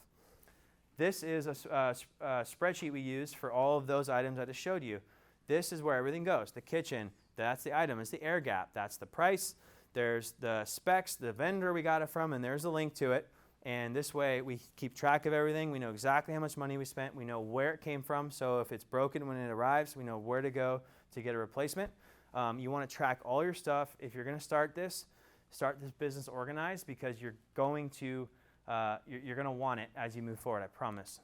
This is a spreadsheet we use for all of those items I just showed you. This is where everything goes. The kitchen, that's the item. It's the air gap. That's the price. There's the specs, the vendor we got it from, and there's a link to it. And this way, we keep track of everything. We know exactly how much money we spent. We know where it came from. So if it's broken when it arrives, we know where to go to get a replacement. You want to track all your stuff. If you're going to start this business organized, because you're going to want it as you move forward, I promise.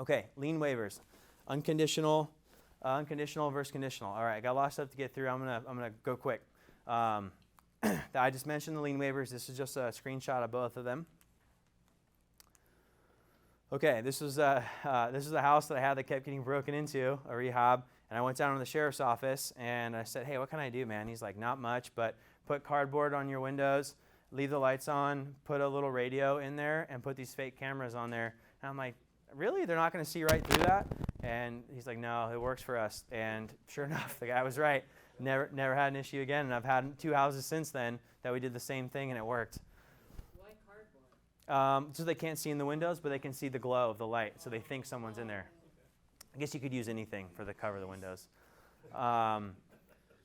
Okay, lien waivers. Unconditional versus conditional. All right, I got a lot of stuff to get through. I'm gonna go quick. I just mentioned the lien waivers. This is just a screenshot of both of them. Okay, this is a house that I had that kept getting broken into, a rehab, and I went down to the sheriff's office and I said, hey, what can I do, man? He's like, not much, but put cardboard on your windows, leave the lights on, put a little radio in there, and put these fake cameras on there. And I'm like, really? They're not going to see right through that? And he's like, no, it works for us. And sure enough, the guy was right. Never had an issue again, and I've had 2 houses since then that we did the same thing and it worked. Why cardboard? So they can't see in the windows, but they can see the glow of the light, so they think someone's in there. I guess you could use anything for the cover of the windows.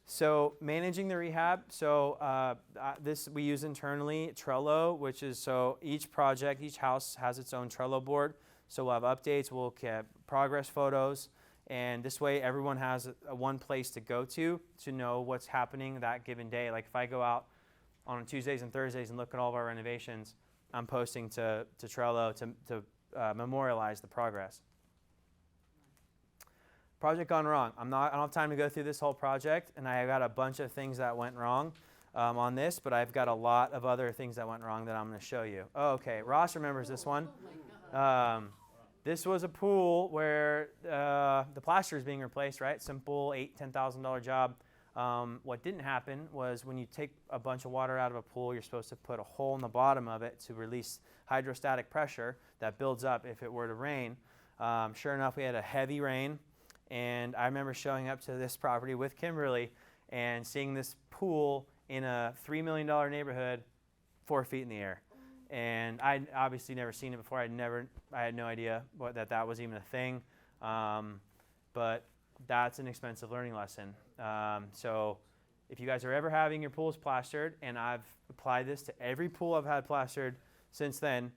So managing the rehab, so this we use internally, Trello, which is so each project, each house has its own Trello board. So we'll have updates, we'll keep progress photos, and this way everyone has one place to go to know what's happening that given day. Like if I go out on Tuesdays and Thursdays and look at all of our renovations, I'm posting to Trello to memorialize the progress. Project gone wrong. I don't have time to go through this whole project, and I got a bunch of things that went wrong on this, but I've got a lot of other things that went wrong that I'm going to show you. Oh, okay, Ross remembers this one. This was a pool where the plaster is being replaced, right? Simple $8,000-$10,000 job. What didn't happen was when you take a bunch of water out of a pool, you're supposed to put a hole in the bottom of it to release hydrostatic pressure that builds up if it were to rain. Sure enough, we had a heavy rain. And I remember showing up to this property with Kimberly and seeing this pool in a $3 million neighborhood 4 feet in the air. And I'd obviously never seen it before. I had no idea that was even a thing. But that's an expensive learning lesson. So if you guys are ever having your pools plastered, and I've applied this to every pool I've had plastered since then,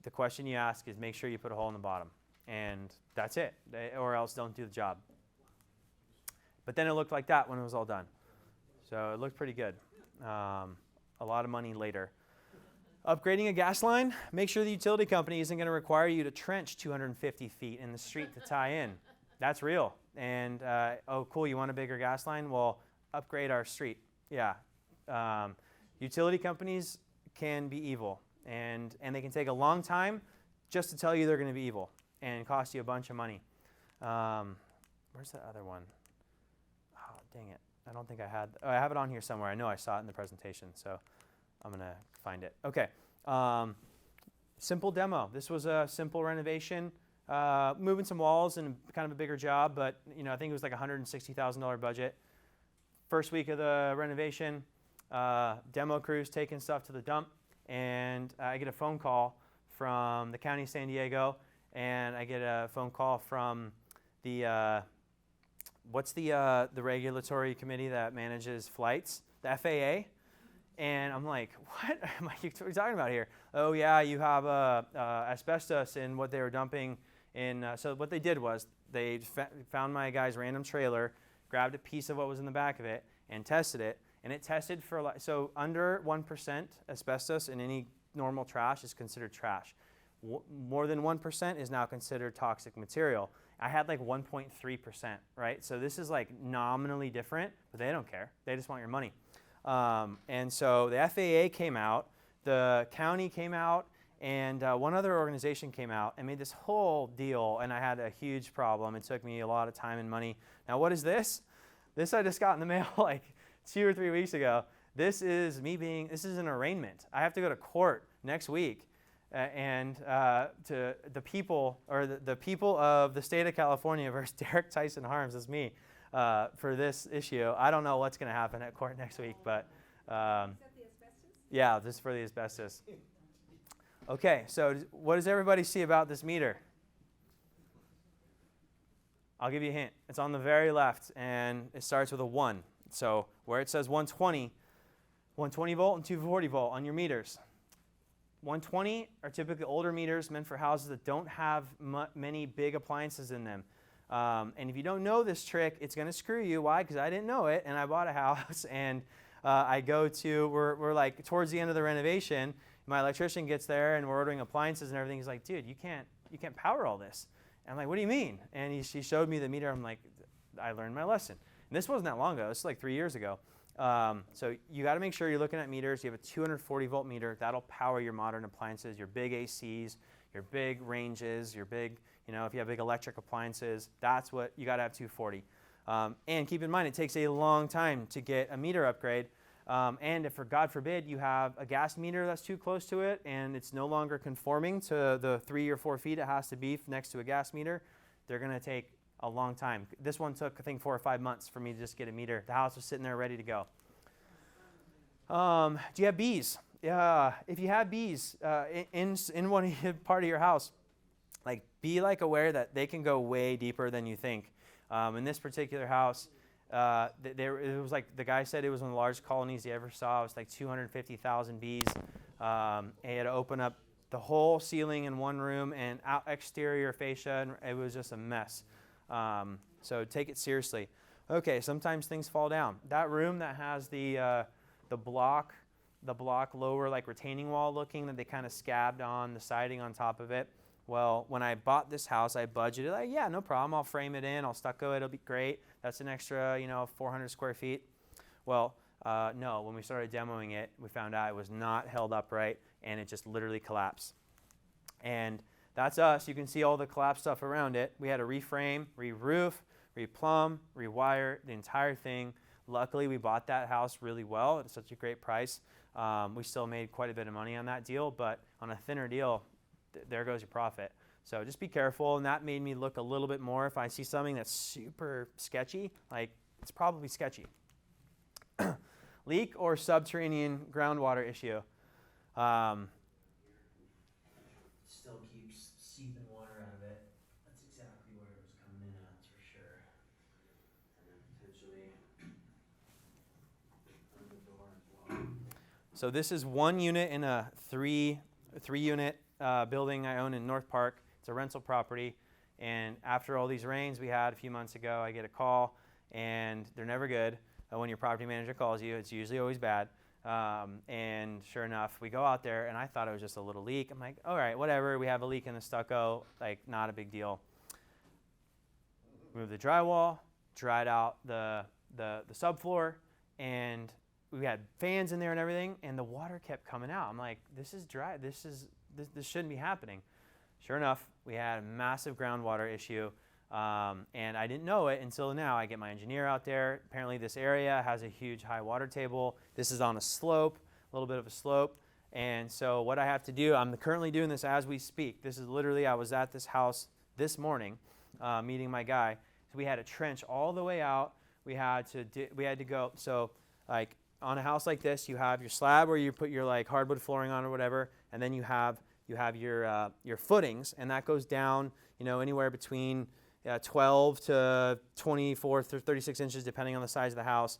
the question you ask is make sure you put a hole in the bottom. And that's it, or else don't do the job. But then it looked like that when it was all done. So it looked pretty good. A lot of money later. Upgrading a gas line, make sure the utility company isn't going to require you to trench 250 feet in the street to tie in. That's real. And, oh, cool, you want a bigger gas line? Well, upgrade our street. Yeah. Utility companies can be evil, and they can take a long time just to tell you they're going to be evil and cost you a bunch of money. Where's that other one? Oh, dang it. I don't think I had. Oh, I have it on here somewhere. I know I saw it in the presentation, so I'm going to find it. Okay. Simple demo. This was a simple renovation, moving some walls and kind of a bigger job, but I think it was like $160,000 budget. First week of the renovation, demo crews taking stuff to the dump, and I get a phone call from the county of San Diego, and I get a phone call from the what's the regulatory committee that manages flights, the FAA, and I'm like, what? I'm like, what are you talking about here? Oh yeah, you have asbestos in what they were dumping in. So what they did was they found my guy's random trailer, grabbed a piece of what was in the back of it, and tested it, and it tested for so under 1% asbestos in any normal trash is considered trash. More than 1% is now considered toxic material. I had like 1.3%, right? So this is like nominally different, but they don't care. They just want your money. And so the FAA came out, the county came out, and one other organization came out and made this whole deal, and I had a huge problem. It took me a lot of time and money. Now what is this? This I just got in the mail like 2 or 3 weeks ago. This is an arraignment. I have to go to court next week. And to the people, or the people of the state of California versus Derrick Harms is me for this issue. I don't know what's going to happen at court next week, but Is that the asbestos? yeah, this is for the asbestos. Okay, so what does everybody see about this meter? I'll give you a hint. It's on the very left, and it starts with a 1. So where it says 120 volt and 240 volt on your meters. 120 are typically older meters meant for houses that don't have many big appliances in them. And if you don't know this trick, it's going to screw you. Why? Because I didn't know it, and I bought a house, and we're like towards the end of the renovation. My electrician gets there, and we're ordering appliances and everything. He's like, dude, you can't power all this. And I'm like, what do you mean? And she showed me the meter. I'm like, I learned my lesson. And this wasn't that long ago. This was like 3 years ago. So you got to make sure you're looking at meters. You have a 240 volt meter. That'll power your modern appliances, your big ACs, your big ranges, your big, if you have big electric appliances, that's what you got to have 240. And keep in mind, it takes a long time to get a meter upgrade. And if, for God forbid, you have a gas meter that's too close to it and it's no longer conforming to the 3 or 4 feet it has to be next to a gas meter, they're going to take a long time. This one took, I think, 4 or 5 months for me to just get a meter. The house was sitting there ready to go. Do you have bees? Yeah. If you have bees in one part of your house, like be like aware that they can go way deeper than you think. In this particular house, it was like the guy said it was one of the largest colonies he ever saw. It was like 250,000 bees. He had to open up the whole ceiling in one room and exterior fascia, and it was just a mess. So take it seriously. Okay, sometimes things fall down. That room that has the block lower, like retaining wall looking that they kind of scabbed on the siding on top of it. Well, when I bought this house, I budgeted, like, yeah, no problem. I'll frame it in. I'll stucco it. It'll be great. That's an extra, 400 square feet. Well, no, when we started demoing it, we found out it was not held upright, and it just literally collapsed. And that's us. You can see all the collapsed stuff around it. We had to reframe, re-roof, replumb, rewire, the entire thing. Luckily, we bought that house really well at such a great price. We still made quite a bit of money on that deal, but on a thinner deal, there goes your profit. So just be careful, and that made me look a little bit more. If I see something that's super sketchy, like it's probably sketchy. Leak or subterranean groundwater issue. Still keeps seeping water out of it. That's exactly where it was coming in at, for sure. And then potentially on the door as well. So this is one unit in a three unit building I own in North Park. It's a rental property. And after all these rains we had a few months ago, I get a call, and they're never good. When your property manager calls you, it's usually always bad. And sure enough, we go out there, and I thought it was just a little leak. I'm like, all right, whatever. We have a leak in the stucco, like not a big deal. Moved the drywall, dried out the subfloor, and we had fans in there and everything, and the water kept coming out. I'm like, this is dry. This shouldn't be happening. Sure enough, we had a massive groundwater issue. And I didn't know it until now. I get my engineer out there. Apparently this area has a huge high water table. This is on a slope, a little bit of a slope. And so what I have to do, I'm currently doing this as we speak. This is literally, I was at this house this morning meeting my guy. So we had to trench all the way out. We had to go, so like on a house like this, you have your slab where you put your like hardwood flooring on or whatever, and then you have your footings, and that goes down, anywhere between 12 to 24 to 36 inches, depending on the size of the house.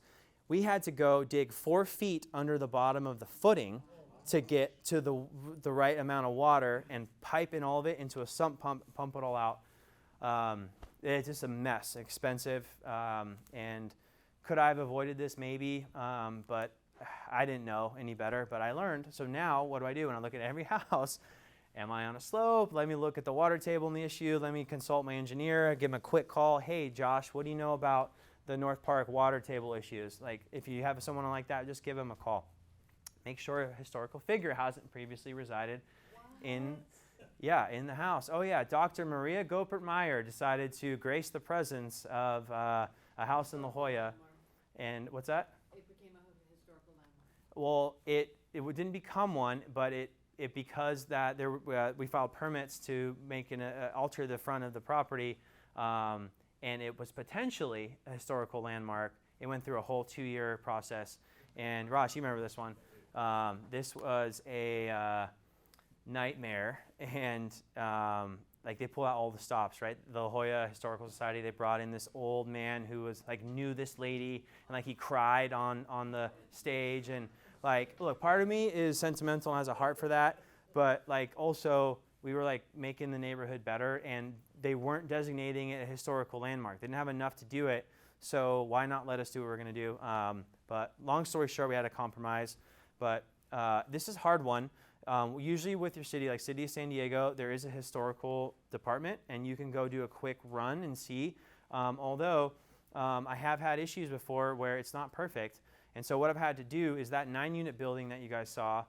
We had to go dig 4 feet under the bottom of the footing to get to the right amount of water and pipe in all of it into a sump pump it all out. It's just a mess, expensive, and could I have avoided this? Maybe, but I didn't know any better, but I learned. So now what do I do when I look at every house? Am I on a slope? Let me look at the water table and the issue. Let me consult my engineer, give him a quick call. Hey, Josh, what do you know about the North Park water table issues? Like, if you have someone like that, just give him a call. Make sure a historical figure hasn't previously resided in the house. Oh, yeah, Dr. Maria Gopert-Meyer decided to grace the presence of a house in La Jolla. And what's that? It became a historical landmark. Well, it didn't become one, but because that we filed permits to make alter the front of the property, and it was potentially a historical landmark. It went through a whole 2-year process. And Ross, you remember this one? This was a nightmare, and like they pulled out all the stops, right? The La Jolla Historical Society, they brought in this old man who was like knew this lady, and like he cried on the stage, and like, look, part of me is sentimental and has a heart for that, but like also we were like making the neighborhood better, and they weren't designating it a historical landmark. They didn't have enough to do it, so why not let us do what we're going to do? But long story short, we had a compromise. But this is a hard one. Usually with your city, like City of San Diego, there is a historical department, and you can go do a quick run and see. Although I have had issues before where it's not perfect. And so what I've had to do is that 9-unit building that you guys saw,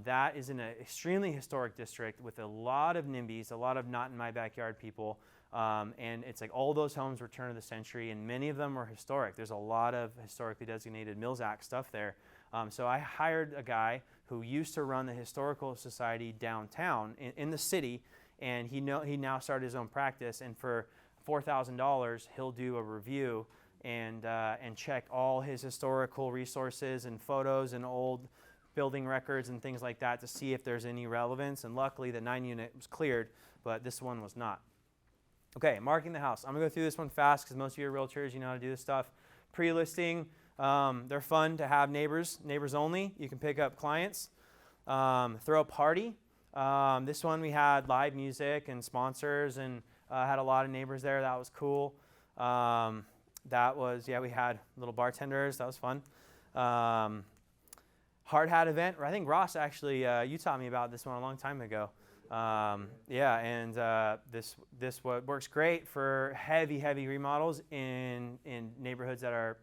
that is in an extremely historic district with a lot of NIMBYs, a lot of not in my backyard people. And it's like all those homes were turn of the century, and many of them were historic. There's a lot of historically designated Mills Act stuff there. So I hired a guy who used to run the Historical Society downtown in the city, and he now started his own practice. And for $4,000, he'll do a review and check all his historical resources and photos and old building records and things like that to see if there's any relevance. And luckily, the 9 unit was cleared, but this one was not. Okay, marking the house. I'm going to go through this one fast because most of you are realtors. You know how to do this stuff. Pre-listing, they're fun to have neighbors only. You can pick up clients. Throw a party. This one we had live music and sponsors and had a lot of neighbors there. That was cool. We had little bartenders. That was fun. Hard hat event. I think Ross actually, you taught me about this one a long time ago. This works great for heavy remodels in neighborhoods that are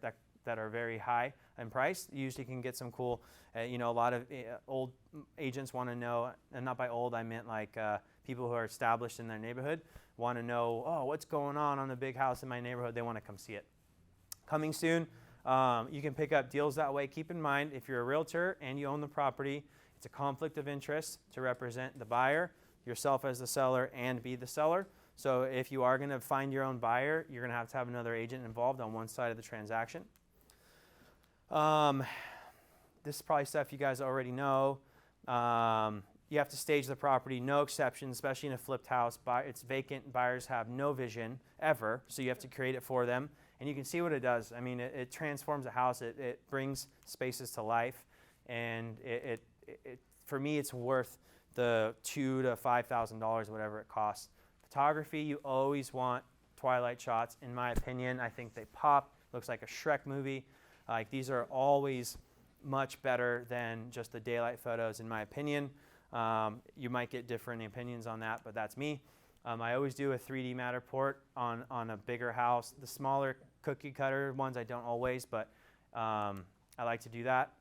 very high in price. You usually can get some cool, a lot of old agents want to know, and not by old I meant like people who are established in their neighborhood want to know, oh, what's going on a big house in my neighborhood. They want to come see it. Coming soon. You can pick up deals that way. Keep in mind, if you're a realtor and you own the property, it's a conflict of interest to represent the buyer, yourself as the seller, and be the seller. So if you are going to find your own buyer, you're going to have another agent involved on one side of the transaction. This is probably stuff you guys already know. You have to stage the property, no exceptions, especially in a flipped house. It's vacant, buyers have no vision ever, so you have to create it for them. And you can see what it does. I mean, it transforms a house. It brings spaces to life. And for me, it's worth the $2,000 to $5,000, whatever it costs. Photography, you always want twilight shots. In my opinion, I think they pop. Looks like a Shrek movie. Like, these are always much better than just the daylight photos, in my opinion. You might get different opinions on that, but that's me. I always do a 3D Matterport on a bigger house. The smaller cookie cutter ones, I don't always, but I like to do that.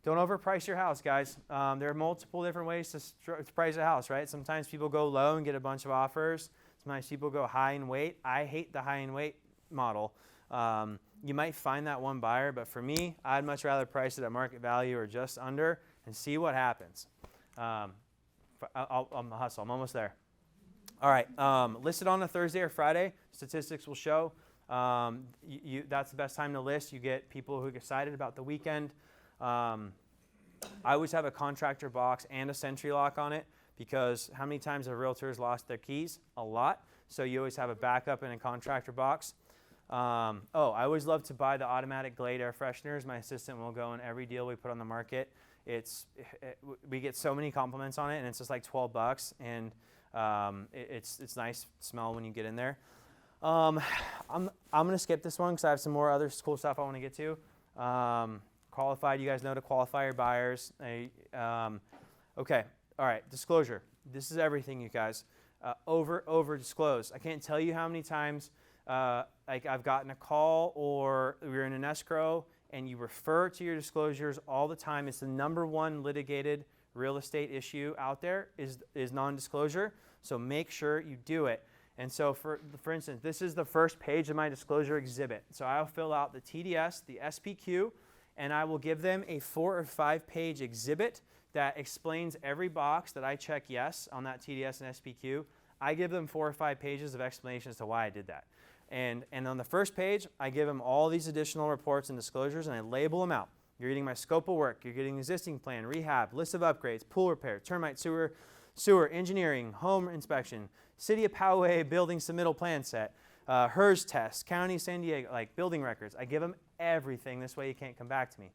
Don't overprice your house, guys. There are multiple different ways to price a house, right? Sometimes people go low and get a bunch of offers. Sometimes people go high and wait. I hate the high and wait model. You might find that one buyer, but for me, I'd much rather price it at market value or just under and see what happens. I'll hustle. I'm almost there. All right, listed on a Thursday or Friday. Statistics will show that's the best time to list. You get people who get excited about the weekend. I always have a contractor box and a sentry lock on it because how many times have realtors lost their keys? A lot. So you always have a backup in a contractor box. I always love to buy the automatic Glade air fresheners. My assistant will go in every deal we put on the market. We get so many compliments on it, and it's just like $12, and it's nice smell when you get in there. I'm going to skip this one because I have some more other cool stuff I want to get to. Qualified, you guys know to qualify your buyers. Okay, all right, disclosure. This is everything, you guys. Over disclose. I can't tell you how many times I've gotten a call or we're in an escrow and you refer to your disclosures all the time. It's the number one litigated real estate issue out there is non-disclosure. So make sure you do it. And so for instance, this is the first page of my disclosure exhibit. So I'll fill out the TDS, the SPQ, and I will give them a 4 or 5 page exhibit that explains every box that I check yes on that TDS and SPQ. I give them 4 or 5 pages of explanation as to why I did that. And on the first page, I give them all these additional reports and disclosures, and I label them out. You're getting my scope of work. You're getting existing plan, rehab, list of upgrades, pool repair, termite, sewer, engineering, home inspection, City of Poway building submittal plan set, HERS test, County San Diego, like building records. I give them everything. This way you can't come back to me.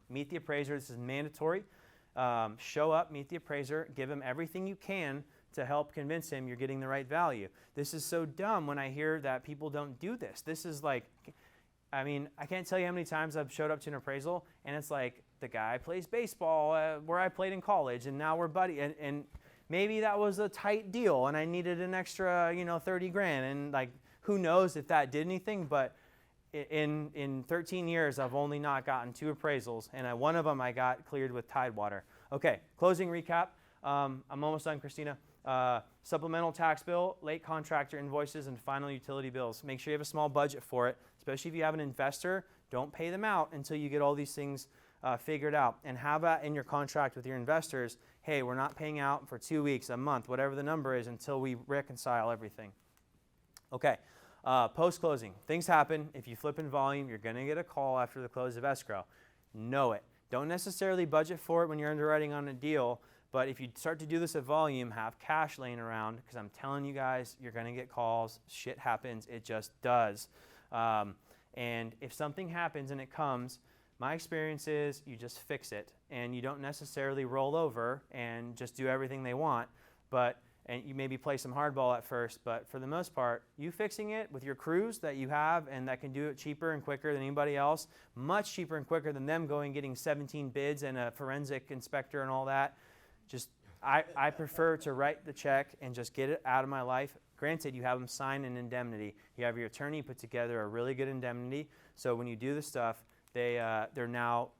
Meet the appraiser. This is mandatory. Show up, meet the appraiser, give him everything you can to help convince him you're getting the right value. This is so dumb when I hear that people don't do this. This is like, I mean, I can't tell you how many times I've showed up to an appraisal and it's like, the guy plays baseball where I played in college and now we're buddy. And maybe that was a tight deal and I needed an extra, $30,000. And like, who knows if that did anything, but in 13 years, I've only not gotten 2 appraisals, and one of them I got cleared with Tidewater. Okay, closing recap. I'm almost done, Christina. Supplemental tax bill, late contractor invoices, and final utility bills. Make sure you have a small budget for it, especially if you have an investor. Don't pay them out until you get all these things figured out. And have that in your contract with your investors. Hey, we're not paying out for 2 weeks, a month, whatever the number is, until we reconcile everything. Okay, post-closing. Things happen. If you flip in volume, you're going to get a call after the close of escrow. Know it. Don't necessarily budget for it when you're underwriting on a deal, but if you start to do this at volume, have cash laying around, because I'm telling you guys, you're going to get calls. Shit happens. It just does. And if something happens and it comes, my experience is you just fix it, and you don't necessarily roll over and just do everything they want, and you maybe play some hardball at first, but for the most part, you fixing it with your crews that you have and that can do it cheaper and quicker than anybody else, much cheaper and quicker than them going getting 17 bids and a forensic inspector and all that. Just, I prefer to write the check and just get it out of my life. Granted, you have them sign an indemnity. You have your attorney put together a really good indemnity, so when you do the stuff, they're now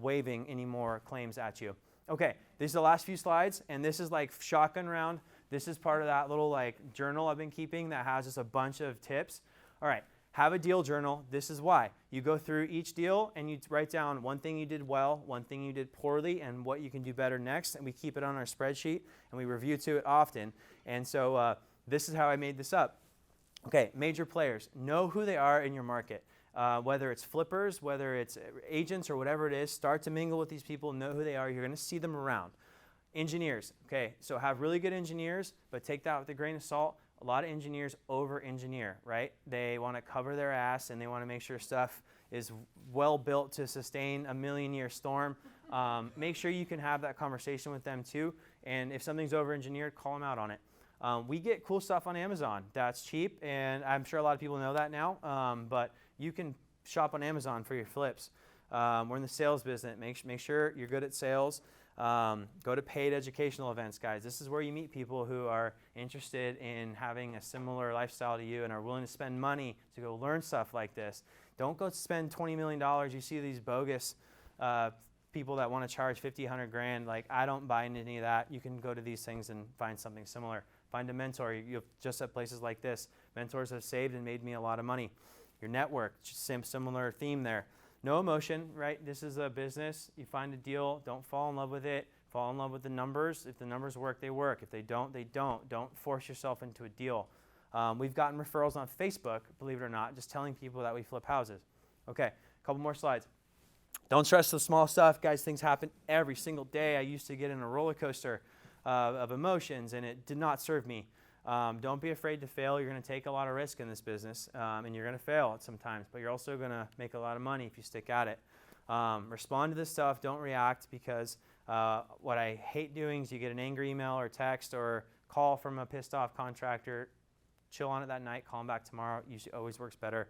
waiving any more claims at you. Okay, these are the last few slides, and this is like shotgun round. This is part of that little like journal I've been keeping that has just a bunch of tips. All right, have a deal journal. This is why. You go through each deal and you write down one thing you did well, one thing you did poorly, and what you can do better next, and we keep it on our spreadsheet, and we review to it often. And so this is how I made this up. Okay, major players. Know who they are in your market. Whether it's flippers, whether it's agents or whatever it is, start to mingle with these people, know who they are. You're going to see them around. Engineers, okay, so have really good engineers, but take that with a grain of salt. A lot of engineers over-engineer, right? They want to cover their ass and they want to make sure stuff is well built to sustain a million-year storm. Make sure you can have that conversation with them too, and if something's over-engineered, call them out on it. We get cool stuff on Amazon that's cheap, and I'm sure a lot of people know that now, but you can shop on Amazon for your flips. We're in the sales business. Make sure you're good at sales. Go to paid educational events, guys. This is where you meet people who are interested in having a similar lifestyle to you and are willing to spend money to go learn stuff like this. Don't go spend $20 million. You see these bogus people that want to charge 50, 100 grand. Like, I don't buy into any of that. You can go to these things and find something similar. Find a mentor. You have just at places like this. Mentors have saved and made me a lot of money. Your network, similar theme there. No emotion, right? This is a business. You find a deal. Don't fall in love with it. Fall in love with the numbers. If the numbers work, they work. If they don't, they don't. Don't force yourself into a deal. We've gotten referrals on Facebook, believe it or not, just telling people that we flip houses. Okay, a couple more slides. Don't stress the small stuff. Guys, things happen every single day. I used to get in a roller coaster of emotions, and it did not serve me. Don't be afraid to fail. You're going to take a lot of risk in this business, and you're going to fail at sometimes, but you're also going to make a lot of money if you stick at it. Respond to this stuff. Don't react, because what I hate doing is you get an angry email or text or call from a pissed off contractor. Chill on it that night. Call them back tomorrow. Usually always works better.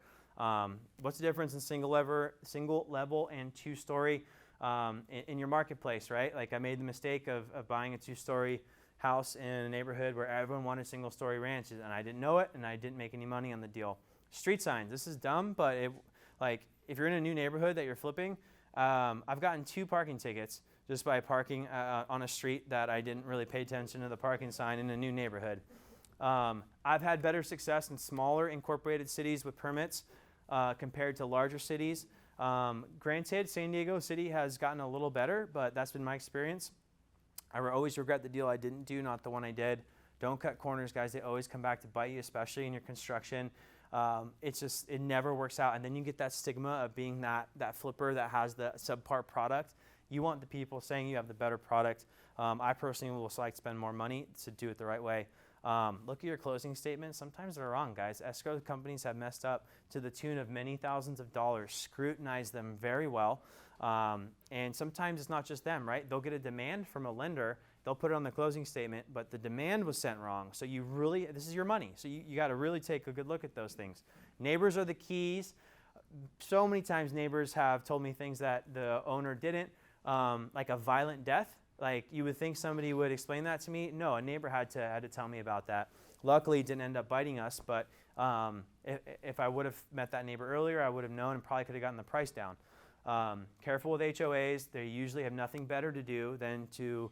What's the difference in single level and two-story in your marketplace, right? Like, I made the mistake of buying a two-story house in a neighborhood where everyone wanted single-story ranches, and I didn't know it, and I didn't make any money on the deal. Street signs. This is dumb, but if you're in a new neighborhood that you're flipping, I've gotten 2 parking tickets just by parking on a street that I didn't really pay attention to the parking sign in a new neighborhood. I've had better success in smaller incorporated cities with permits compared to larger cities. Granted, San Diego City has gotten a little better, but that's been my experience. I always regret the deal I didn't do, not the one I did. Don't cut corners, guys. They always come back to bite you, especially in your construction. It never works out. And then you get that stigma of being that flipper that has the subpar product. You want the people saying you have the better product. I personally will like spend more money to do it the right way. Look at your closing statements. Sometimes they're wrong, guys. Escrow companies have messed up to the tune of many thousands of dollars. Scrutinize them very well. And sometimes it's not just them, right? They'll get a demand from a lender. They'll put it on the closing statement, but the demand was sent wrong. So this is your money. So you got to really take a good look at those things. Neighbors are the keys. So many times neighbors have told me things that the owner didn't, like a violent death. Like, you would think somebody would explain that to me. No, a neighbor had to tell me about that. Luckily, it didn't end up biting us, but if I would have met that neighbor earlier, I would have known and probably could have gotten the price down. Careful with HOAs. They usually have nothing better to do than to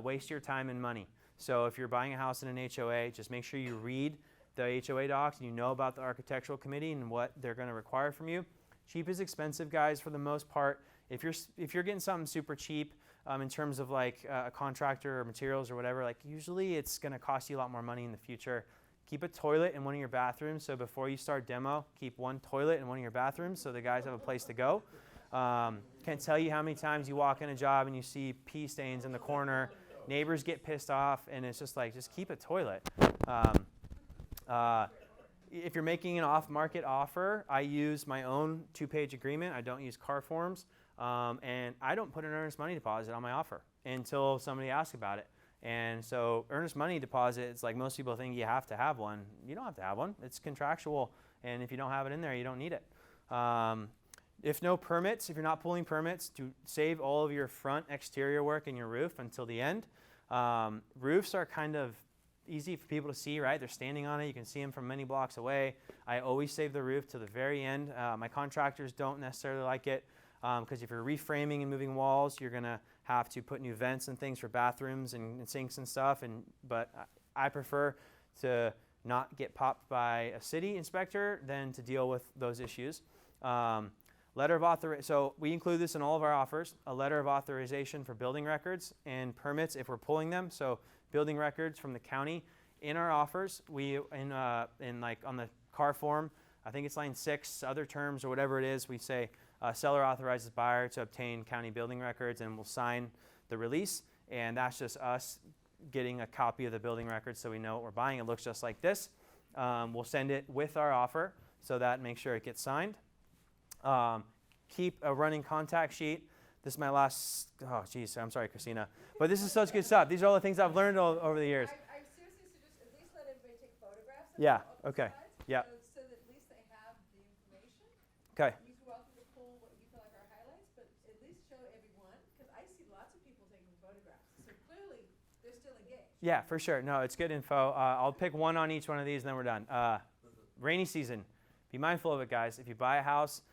waste your time and money. So if you're buying a house in an HOA, just make sure you read the HOA docs and you know about the architectural committee and what they're going to require from you. Cheap is expensive, guys, for the most part. If you're getting something super cheap, in terms of like a contractor or materials or whatever, like usually it's going to cost you a lot more money in the future. Keep a toilet in one of your bathrooms. So before you start demo, keep one toilet in one of your bathrooms so the guys have a place to go. Can't tell you how many times you walk in a job and you see pee stains in the corner. Neighbors get pissed off, and it's just like, just keep a toilet. If you're making an off-market offer, I use my own 2-page agreement. I don't use car forms, and I don't put an earnest money deposit on my offer until somebody asks about it. And so earnest money deposit, it's like most people think you have to have one. You don't have to have one. It's contractual, and if you don't have it in there, you don't need it. If no permits, if you're not pulling permits, to save all of your front exterior work and your roof until the end. Roofs are kind of easy for people to see, right? They're standing on it. You can see them from many blocks away. I always save the roof to the very end. My contractors don't necessarily like it because if you're reframing and moving walls, you're going to have to put new vents and things for bathrooms and sinks and stuff. But I prefer to not get popped by a city inspector than to deal with those issues. Letter of authorization. So we include this in all of our offers. A letter of authorization for building records and permits if we're pulling them. So building records from the county in our offers. We in like on the car form, I think it's line 6. Other terms or whatever it is, we say seller authorizes buyer to obtain county building records, and we'll sign the release. And that's just us getting a copy of the building records so we know what we're buying. It looks just like this. We'll send it with our offer so that make sure it gets signed. Keep a running contact sheet. This is my last, oh geez, I'm sorry, Christina. But this is such good stuff. These are all the things I've learned over the years. I seriously suggest at least let everybody take photographs of Yeah, the okay, slides, yeah. so that at least they have the information. Okay, You're welcome to pull what you feel like are highlights, but at least show everyone, because I see lots of people taking photographs. So clearly, they're still engaged. yeah, for sure. No, it's good info. I'll pick one on each one of these and then we're done. Rainy season. Be mindful of it, guys. If you buy a house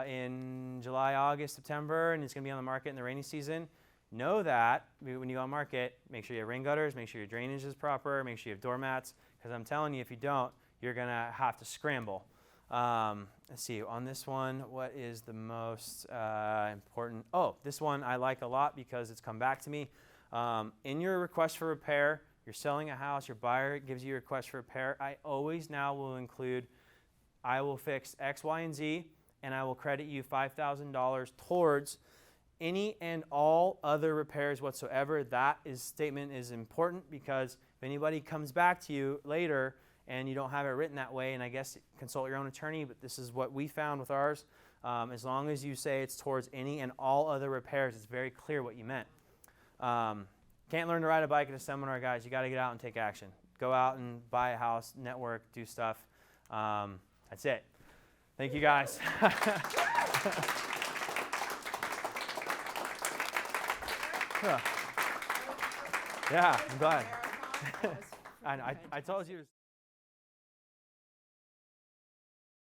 in July, August, September, and it's going to be on the market in the rainy season, know that when you go on market, make sure you have rain gutters, make sure your drainage is proper, make sure you have doormats, because I'm telling you, if you don't, you're going to have to scramble. Let's see, on this one, what is the most important? Oh, this one I like a lot because it's come back to me. In your request for repair, you're selling a house, your buyer gives you a request for repair. I always now will include, I will fix X, Y, and Z, and I will credit you $5,000 towards any and all other repairs whatsoever. That statement is important because if anybody comes back to you later and you don't have it written that way, and I guess consult your own attorney, but this is what we found with ours. As long as you say it's towards any and all other repairs, it's very clear what you meant. Can't learn to ride a bike at a seminar, guys. You got to get out and take action. Go out and buy a house, network, do stuff. That's it. Thank you, guys. Yeah, I'm glad. I told you.